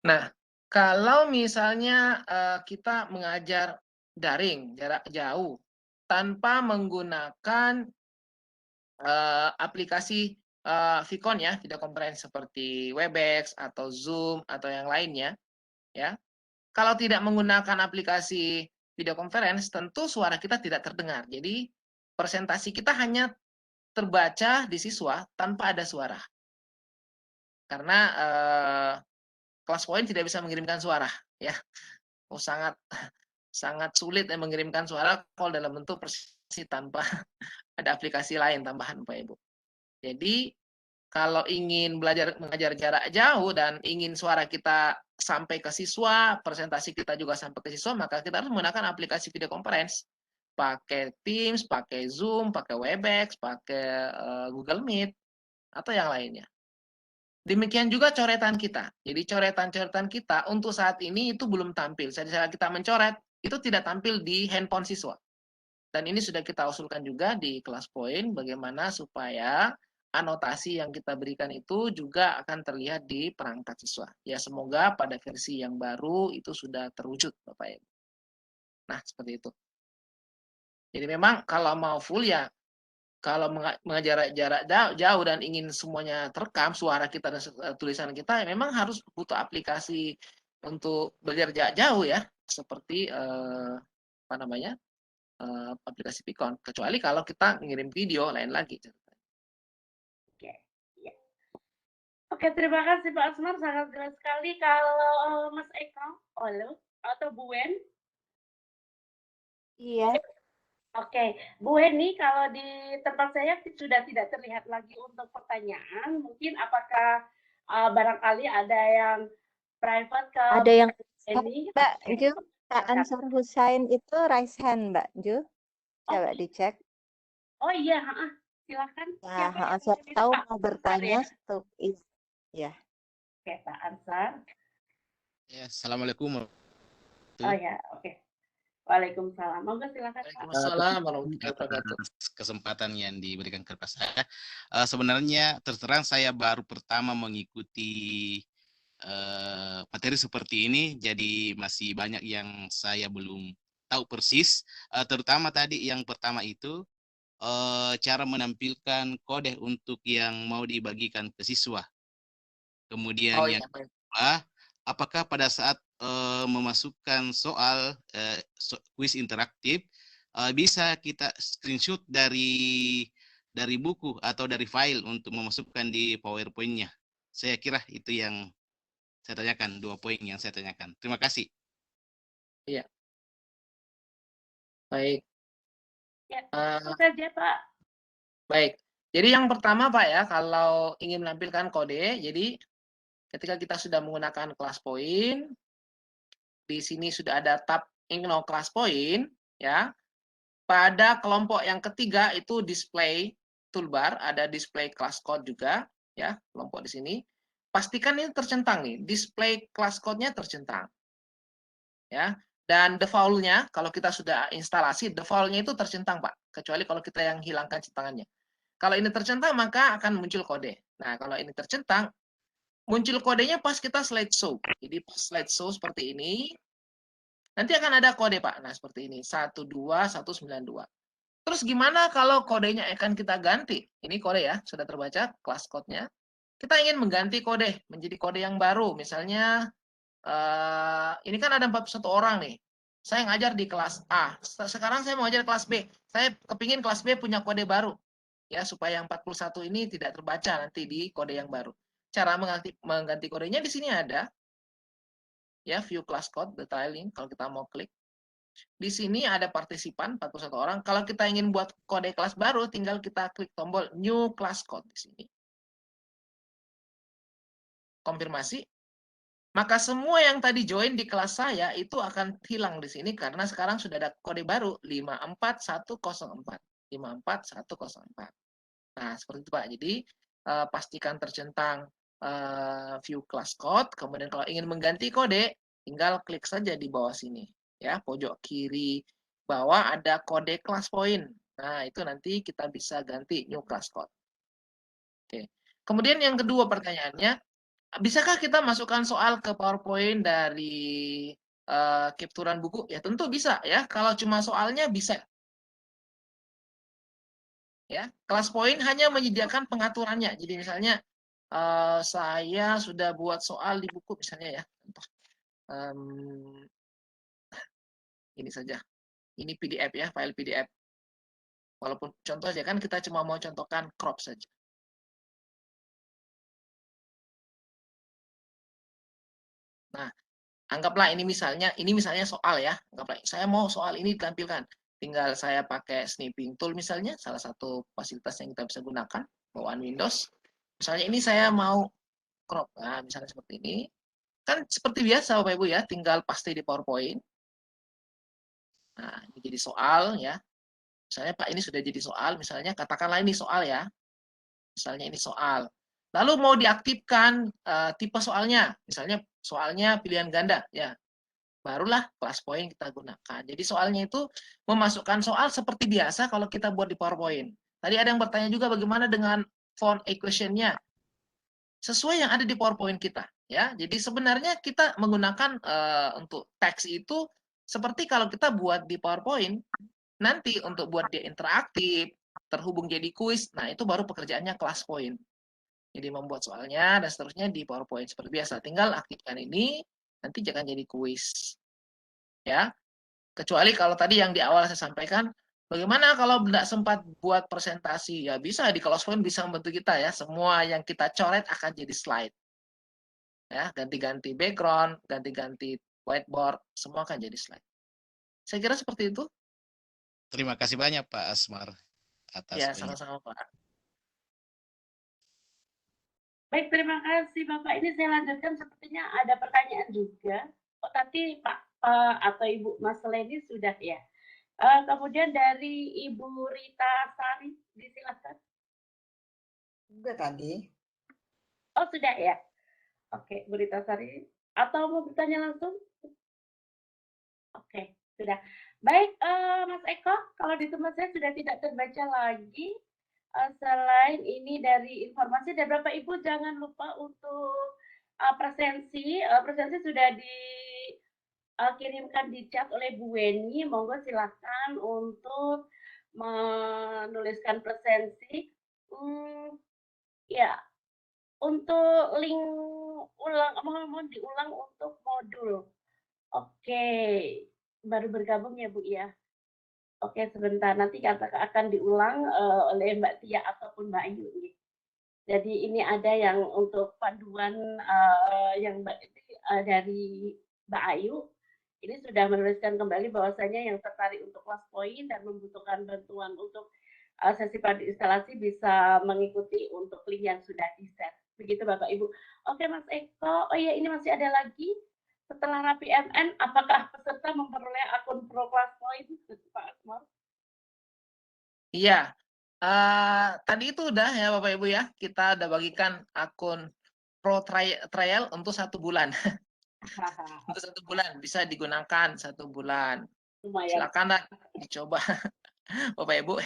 Nah, kalau misalnya kita mengajar daring jarak jauh tanpa menggunakan aplikasi Vicon ya, video conference seperti Webex atau Zoom atau yang lainnya, ya. Kalau tidak menggunakan aplikasi video conference, tentu suara kita tidak terdengar. Jadi presentasi kita hanya terbaca di siswa tanpa ada suara. Karena kelas poin tidak bisa mengirimkan suara, ya. Sangat sulit mengirimkan suara kalau dalam bentuk presentasi tanpa ada aplikasi lain tambahan Bapak Ibu. Jadi kalau ingin mengajar jarak jauh dan ingin suara kita sampai ke siswa, presentasi kita juga sampai ke siswa, maka kita harus menggunakan aplikasi video conference. pakai Teams, pakai Zoom, pakai Webex, pakai Google Meet, atau yang lainnya. Demikian juga coretan kita. Jadi coretan-coretan kita untuk saat ini itu belum tampil. Saat kita mencoret, itu tidak tampil di handphone siswa. Dan ini sudah kita usulkan juga di kelas poin, bagaimana supaya anotasi yang kita berikan itu juga akan terlihat di perangkat siswa. Ya, semoga pada versi yang baru itu sudah terwujud, Bapak Ibu. Nah, seperti itu. Jadi memang kalau mau full ya, kalau mengajar jarak jauh dan ingin semuanya terekam, suara kita dan tulisan kita, ya memang harus butuh aplikasi untuk belajar jarak jauh ya, seperti apa namanya, aplikasi Pikon. Kecuali kalau kita ngirim video, lain lagi. Oke, ya. Oke, terima kasih Pak Asmar, sangat jelas sekali. Kalau Mas Eko, halo, atau Bu Wen? Iya. Oke, Bu Weni, kalau di tempat saya sudah tidak terlihat lagi untuk pertanyaan. Mungkin apakah barangkali ada yang private ke Ada yang Bu Weni? Mbak Oke, Ju, Pak silakan. Ansar Hussein itu raise hand Mbak Ju. Coba dicek. Oh iya, silakan. Ya, Siapa yang siapa ini? tahu Pak mau Ansar bertanya. ya? Iya. Oke, Pak Ansar. Ya, Assalamualaikum. Oh ya, oke. Waalaikumsalam. Monggo silakan Pak. Waalaikumsalam warahmatullahi wabarakatuh. Atas kesempatan yang diberikan kepada saya. Sebenarnya terus terang saya baru pertama mengikuti materi seperti ini, jadi masih banyak yang saya belum tahu persis. Terutama tadi yang pertama itu cara menampilkan kode untuk yang mau dibagikan ke siswa. Kemudian Oh yang iya, baik. kedua, apakah pada saat memasukkan soal kuis interaktif bisa kita screenshot dari buku atau dari file untuk memasukkan di PowerPoint-nya? Saya kira itu yang saya tanyakan, 2 poin yang saya tanyakan. Terima kasih. Iya. Baik. Ya, Eh, itu saja Pak. Baik. Jadi yang pertama Pak ya, kalau ingin menampilkan kode, jadi ketika kita sudah menggunakan kelas poin, di sini sudah ada tab Ignore Class Point, ya. Pada kelompok yang ketiga itu display toolbar, ada display class code juga, ya, kelompok di sini. Pastikan ini tercentang nih, display class code-nya tercentang. Ya. Dan default-nya, kalau kita sudah instalasi, default-nya itu tercentang, Pak. Kecuali kalau kita yang hilangkan centangannya. Kalau ini tercentang, maka akan muncul kode. Nah, kalau ini tercentang, muncul kodenya pas kita slideshow. Jadi pas slideshow seperti ini, nanti akan ada kode, Pak. Nah, seperti ini. 12192. Terus gimana kalau kodenya akan kita ganti? Ini kode ya, sudah terbaca kelas code-nya. Kita ingin mengganti kode menjadi kode yang baru. Misalnya, ini kan ada 41 orang nih. Saya ngajar di kelas A. Sekarang saya mau ngajar kelas B. Saya kepingin kelas B punya kode baru. Ya, supaya yang 41 ini tidak terbaca nanti di kode yang baru. Cara mengganti kodenya di sini ada. Ya, view class code, detailing, kalau kita mau klik. Di sini ada partisipan, 41 orang. Kalau kita ingin buat kode kelas baru, tinggal kita klik tombol new class code di sini. Konfirmasi. Maka semua yang tadi join di kelas saya itu akan hilang di sini karena sekarang sudah ada kode baru 54104. 54104. Nah, seperti itu Pak. Jadi, pastikan tercentang view class code. Kemudian kalau ingin mengganti kode, tinggal klik saja di bawah sini. Ya, pojok kiri bawah ada kode class point. Nah, itu nanti kita bisa ganti new class code. Oke. Kemudian yang kedua pertanyaannya, bisakah kita masukkan soal ke PowerPoint dari capturean buku? Ya, tentu bisa ya. Kalau cuma soalnya bisa. Ya, kelas poin hanya menyediakan pengaturannya. Jadi misalnya saya sudah buat soal di buku misalnya ya. Ini saja. Ini PDF ya, file PDF. Walaupun contoh aja kan kita cuma mau contohkan crop saja. Nah, anggaplah ini misalnya soal ya. Anggaplah saya mau soal ini ditampilkan. Tinggal saya pakai snipping tool misalnya, salah satu fasilitas yang kita bisa gunakan bawaan Windows. Misalnya ini saya mau crop. Nah, misalnya seperti ini. Kan seperti biasa Bapak Ibu ya, tinggal paste di PowerPoint. Nah, ini jadi soal ya. Misalnya Pak ini sudah jadi soal, misalnya katakanlah ini soal ya. Misalnya ini soal. Lalu mau diaktifkan tipe soalnya, misalnya soalnya pilihan ganda ya. Barulah kelas poin kita gunakan. Jadi soalnya itu memasukkan soal seperti biasa kalau kita buat di PowerPoint. Tadi ada yang bertanya juga bagaimana dengan font equation-nya. Sesuai yang ada di PowerPoint kita ya. Jadi sebenarnya kita menggunakan untuk teks itu seperti kalau kita buat di PowerPoint. Nanti untuk buat dia interaktif, terhubung jadi kuis, nah itu baru pekerjaannya kelas poin. Jadi membuat soalnya dan seterusnya di PowerPoint seperti biasa. Tinggal aktifkan ini, nanti jangan jadi kuis. Ya. Kecuali kalau tadi yang di awal saya sampaikan, bagaimana kalau tidak sempat buat presentasi? Ya bisa, di close point bisa membantu kita ya. Semua yang kita coret akan jadi slide. Ya, ganti-ganti background, ganti-ganti whiteboard, semua akan jadi slide. Saya kira seperti itu. Terima kasih banyak Pak Asmar atas Ya, penjelasan. sama-sama Pak. Baik, terima kasih Bapak. Ini saya lanjutkan, sepertinya ada pertanyaan juga. Oh, tadi Pak atau Ibu Mas Leni sudah ya. Kemudian dari Ibu Rita Sari, disilakan. Udah tadi. Oh, sudah ya. Oke, Bu Rita Sari. Atau mau bertanya langsung? Oke, sudah. Baik, Mas Eko, kalau di tempat saya sudah tidak terbaca lagi. Selain ini dari informasi, dan Bapak Ibu jangan lupa untuk presensi. Presensi sudah dikirimkan di chat oleh Bu Weni. Monggo silakan untuk menuliskan presensi. Ya, untuk link ulang, mohon diulang untuk modul. Oke, baru bergabung ya Bu ya. Oke, sebentar, nanti akan diulang oleh Mbak Tia ataupun Mbak Ayu. Jadi ini ada yang untuk panduan yang dari Mbak Ayu. Ini sudah menuliskan kembali bahwasanya yang tertarik untuk kelas poin dan membutuhkan bantuan untuk sesi pandu instalasi bisa mengikuti untuk link yang sudah di-share. Begitu Bapak Ibu. Oke Mas Eko, oh iya ini masih ada lagi. Setelah Rapi MN, apakah peserta memperoleh akun Pro Class Point, Pak Asmar? Iya, tadi itu udah ya Bapak Ibu ya, kita udah bagikan akun Pro Trial untuk 1 bulan. Untuk 1 bulan, bisa digunakan 1 bulan. Lumayan. Silakanlah dicoba Bapak Ibu.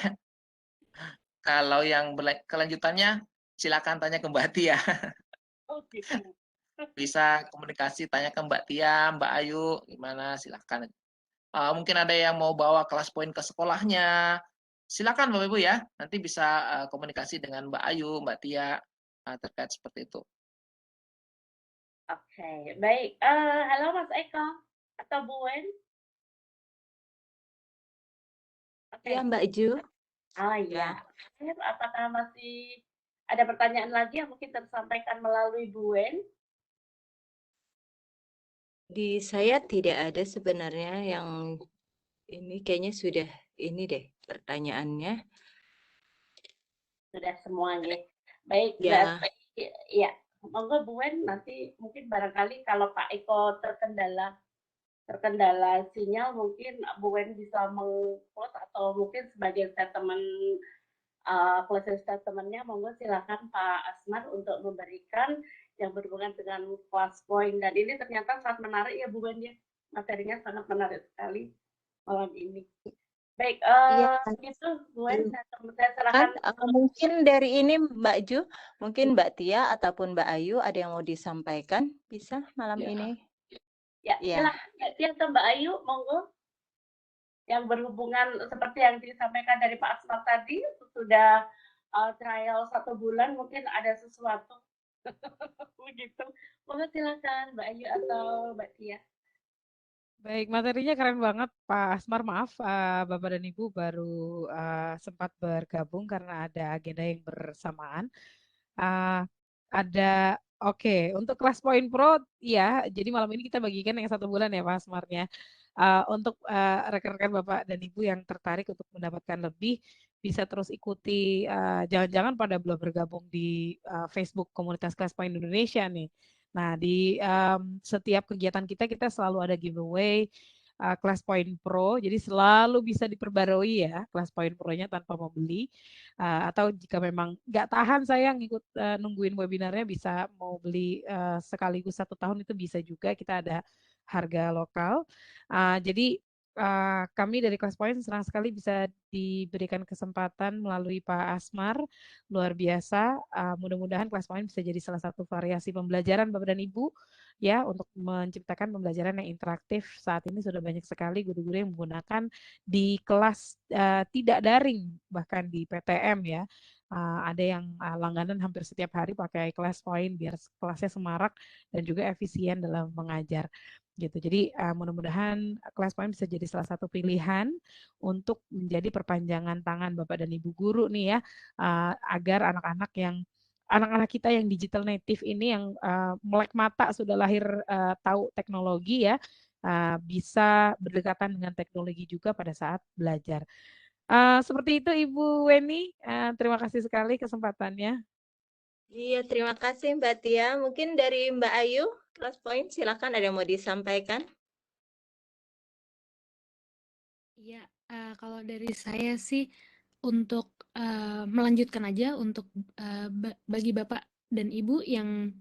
Kalau yang kelanjutannya, silakan tanya ke Mbak Tia. Oh gitu. Bisa komunikasi, tanya ke Mbak Tia, Mbak Ayu, gimana, silakan. Mungkin ada yang mau bawa kelas poin ke sekolahnya, silakan Bapak Ibu ya, nanti bisa komunikasi dengan Mbak Ayu, Mbak Tia, terkait seperti itu. Oke, baik. Halo Mas Eko atau Bu Wen? Ya, Mbak Ju. Oh iya. Apakah masih ada pertanyaan lagi yang mungkin tersampaikan melalui Bu Wen? Di saya tidak ada sebenarnya yang ini kayaknya sudah ini deh pertanyaannya. Sudah semuanya. Baik, Ya. ya. Monggo Bu Wen, nanti mungkin barangkali kalau Pak Eko terkendala sinyal, mungkin Bu Wen bisa meng-close atau mungkin sebagai statement closing statement-nya, monggo silakan Pak Asmar untuk memberikan yang berhubungan dengan kelas poin. Dan ini ternyata sangat menarik ya Bu Wen ya, materinya sangat menarik sekali malam ini. Baik, itu Bu Wen, saya serahkan. Mungkin dari ini Mbak Ju, mungkin Mbak Tia ataupun Mbak Ayu ada yang mau disampaikan, bisa malam ini? Ya, silakan Mbak Tia atau Mbak Ayu, monggo. Yang berhubungan seperti yang disampaikan dari Pak Asmar tadi, sudah trial 1 bulan, mungkin ada sesuatu. Begitu. Monggo silakan Mbak Ayu atau Mbak Tia. Baik, materinya keren banget Pak Asmar. Maaf, Bapak dan Ibu baru sempat bergabung karena ada agenda yang bersamaan. Untuk kelas Point Pro, ya, jadi malam ini kita bagikan yang 1 bulan ya Pak Asmarnya. Untuk rekan-rekan Bapak dan Ibu yang tertarik untuk mendapatkan lebih, bisa terus ikuti, jangan-jangan pada belum bergabung di Facebook Komunitas Kelas Point Indonesia nih. Nah, di setiap kegiatan kita selalu ada giveaway, Kelas Point Pro, jadi selalu bisa diperbarui ya Kelas Point Pro-nya tanpa membeli. Atau jika memang nggak tahan saya nungguin webinarnya, bisa mau beli sekaligus 1 tahun itu bisa juga, kita ada harga lokal. Jadi kami dari Kelas Point senang sekali bisa diberikan kesempatan melalui Pak Asmar, luar biasa. Mudah-mudahan Kelas Point bisa jadi salah satu variasi pembelajaran Bapak dan Ibu ya, untuk menciptakan pembelajaran yang interaktif. Saat ini sudah banyak sekali guru-guru yang menggunakan di kelas tidak daring, bahkan di PTM ya. Ada yang langganan hampir setiap hari pakai Kelas Point biar kelasnya semarak dan juga efisien dalam mengajar gitu. Jadi mudah-mudahan Kelas Point bisa jadi salah satu pilihan untuk menjadi perpanjangan tangan Bapak dan Ibu guru nih ya, agar anak-anak kita yang digital native ini, yang melek mata sudah lahir tahu teknologi ya, bisa berdekatan dengan teknologi juga pada saat belajar. Seperti itu Ibu Weni, terima kasih sekali kesempatannya. Iya, terima kasih Mbak Tia. Mungkin dari Mbak Ayu, Kelas Point, silakan ada yang mau disampaikan. Iya, kalau dari saya sih untuk melanjutkan aja untuk bagi Bapak dan Ibu yang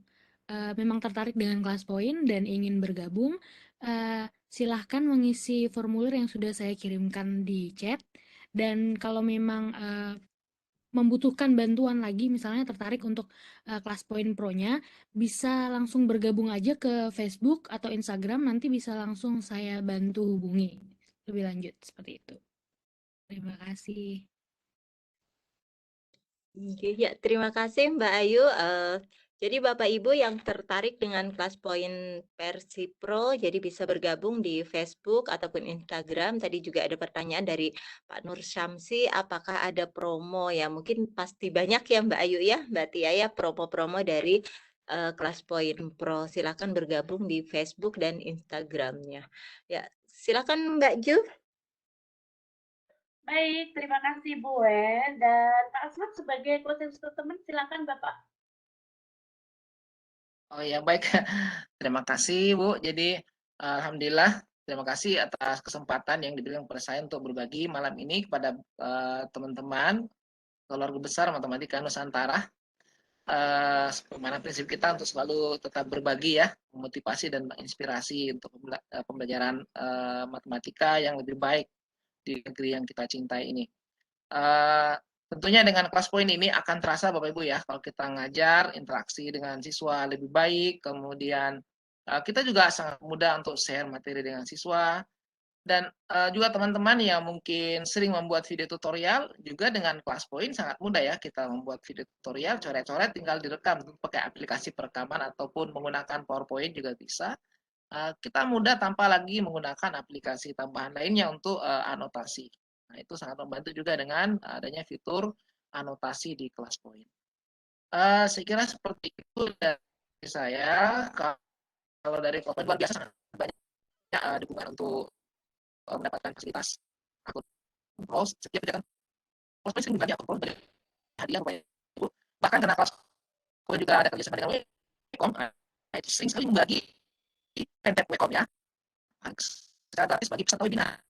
memang tertarik dengan Kelas Point dan ingin bergabung, silahkan mengisi formulir yang sudah saya kirimkan di chat. Dan kalau memang membutuhkan bantuan lagi, misalnya tertarik untuk Kelas Point Pro-nya, bisa langsung bergabung aja ke Facebook atau Instagram, nanti bisa langsung saya bantu hubungi lebih lanjut seperti itu. Terima kasih. Ya, terima kasih Mbak Ayu. Jadi Bapak Ibu yang tertarik dengan Kelas Point versi Pro, jadi bisa bergabung di Facebook ataupun Instagram. Tadi juga ada pertanyaan dari Pak Nur Syamsi, apakah ada promo ya? Mungkin pasti banyak ya Mbak Ayu ya, Mbak Tia ya, promo-promo dari Kelas Point Pro. Silakan bergabung di Facebook dan Instagramnya. Ya, silakan Mbak Ju. Baik, terima kasih Bu Wen. Dan Pak Asmat sebagai closing statement, silakan Bapak. Oh ya, baik. Terima kasih, Bu. Jadi, alhamdulillah, terima kasih atas kesempatan yang diberikan kepada saya untuk berbagi malam ini kepada teman-teman keluarga besar Matematika Nusantara. Sebagaimana prinsip kita untuk selalu tetap berbagi ya, memotivasi dan menginspirasi untuk pembelajaran matematika yang lebih baik di negeri yang kita cintai ini. Tentunya dengan Kelas Point ini akan terasa Bapak Ibu ya, kalau kita ngajar interaksi dengan siswa lebih baik, kemudian kita juga sangat mudah untuk share materi dengan siswa, dan juga teman-teman yang mungkin sering membuat video tutorial, juga dengan Kelas Point sangat mudah ya kita membuat video tutorial, coret-coret tinggal direkam pakai aplikasi perekaman ataupun menggunakan PowerPoint juga bisa. Kita mudah tanpa lagi menggunakan aplikasi tambahan lainnya untuk anotasi. Nah, itu sangat membantu juga dengan adanya fitur anotasi di Kelas Point. Saya kira seperti itu dari saya. Kalau dari Kelas Point luar biasa banyak dukungan untuk mendapatkan fasilitas akun Pro. Setiap kegiatan Kelas Point sering berbagi akun Pro dari hadiah Bapak Ibu. Bahkan karena Kelas Point juga ada kerjasama dengan Wecom, itu sering sekali membagi Pentep Wecom ya, secara gratis bagi peserta webinar.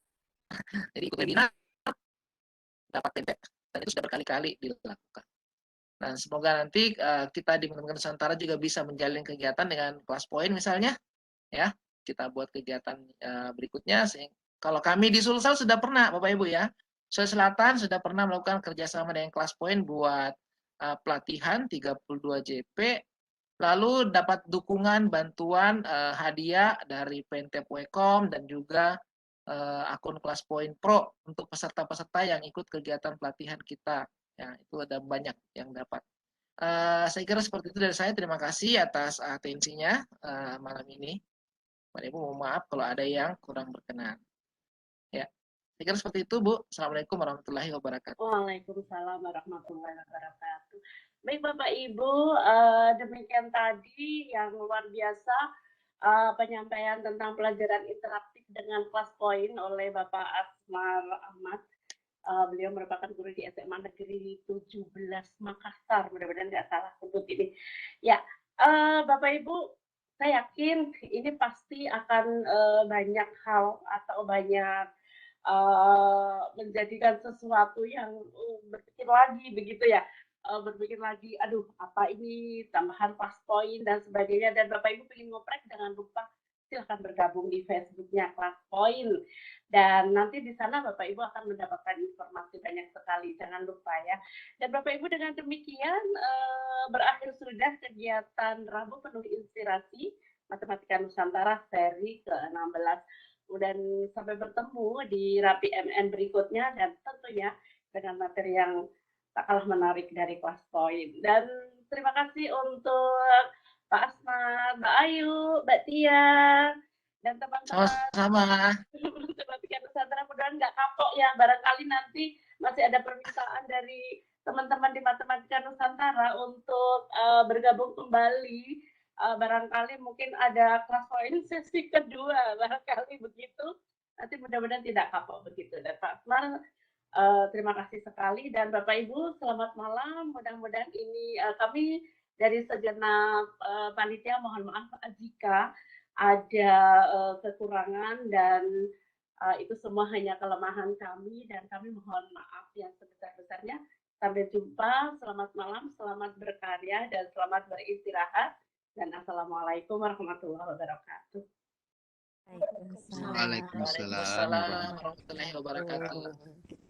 Jadi ikut webinar dapat Pentep, dan itu sudah berkali-kali dilakukan. Nah, semoga nanti kita di Matematika Nusantara juga bisa menjalin kegiatan dengan Kelas Point misalnya, ya. Kita buat kegiatan berikutnya. Kalau kami di Sulsel sudah pernah, Bapak Ibu ya, Sulawesi Selatan sudah pernah melakukan kerjasama dengan Kelas Point buat pelatihan 32 JP, lalu dapat dukungan bantuan hadiah dari Pentep Wecom dan juga akun Kelas Point Pro untuk peserta-peserta yang ikut kegiatan pelatihan kita. Ya, itu ada banyak yang dapat. Saya kira seperti itu dari saya. Terima kasih atas atensinya malam ini. Pak Ibu, mohon maaf kalau ada yang kurang berkenan. Ya, saya kira seperti itu, Bu. Assalamualaikum warahmatullahi wabarakatuh. Waalaikumsalam warahmatullahi wabarakatuh. Baik Bapak Ibu, demikian tadi yang luar biasa penyampaian tentang pelajaran interaktif dengan Kelas Point oleh Bapak Asmar Ahmad. Beliau merupakan guru di SMA Negeri 17 Makassar, mudah-mudahan nggak salah sebut ini. Ya, Bapak Ibu, saya yakin ini pasti akan banyak hal atau banyak menjadikan sesuatu yang berpikir lagi begitu ya, berpikir lagi, aduh apa ini tambahan plus point dan sebagainya, dan Bapak Ibu ingin ngoprek, jangan lupa silahkan bergabung di Facebooknya Kelas Point, dan nanti di sana Bapak Ibu akan mendapatkan informasi banyak sekali, jangan lupa ya. Dan Bapak Ibu, dengan demikian berakhir sudah kegiatan Rabu Penuh Inspirasi Matematika Nusantara seri ke-16. Dan sampai bertemu di Rapi MN berikutnya, dan tentunya dengan materi yang tak kalah menarik dari Kelas Point. Dan terima kasih untuk Pak Asma, Mbak Ayu, Mbak Tia, dan teman-teman Sama-sama. Matematika Nusantara. Mudah-mudahan nggak kapok ya, barangkali nanti masih ada permintaan dari teman-teman di Matematika Nusantara untuk bergabung kembali. Barangkali mungkin ada kelas poin sesi kedua, barangkali begitu. Nanti mudah-mudahan tidak kapok begitu. Dan Pak Asmar, terima kasih sekali, dan Bapak Ibu selamat malam. Mudah-mudahan ini kami dari segenap panitia mohon maaf jika ada kekurangan, dan itu semua hanya kelemahan kami, dan kami mohon maaf yang sebesar-besarnya. Sampai jumpa, selamat malam, selamat berkarya, dan selamat beristirahat. Dan assalamualaikum warahmatullahi wabarakatuh. Waalaikumsalam Waalaikumsalam warahmatullahi wabarakatuh.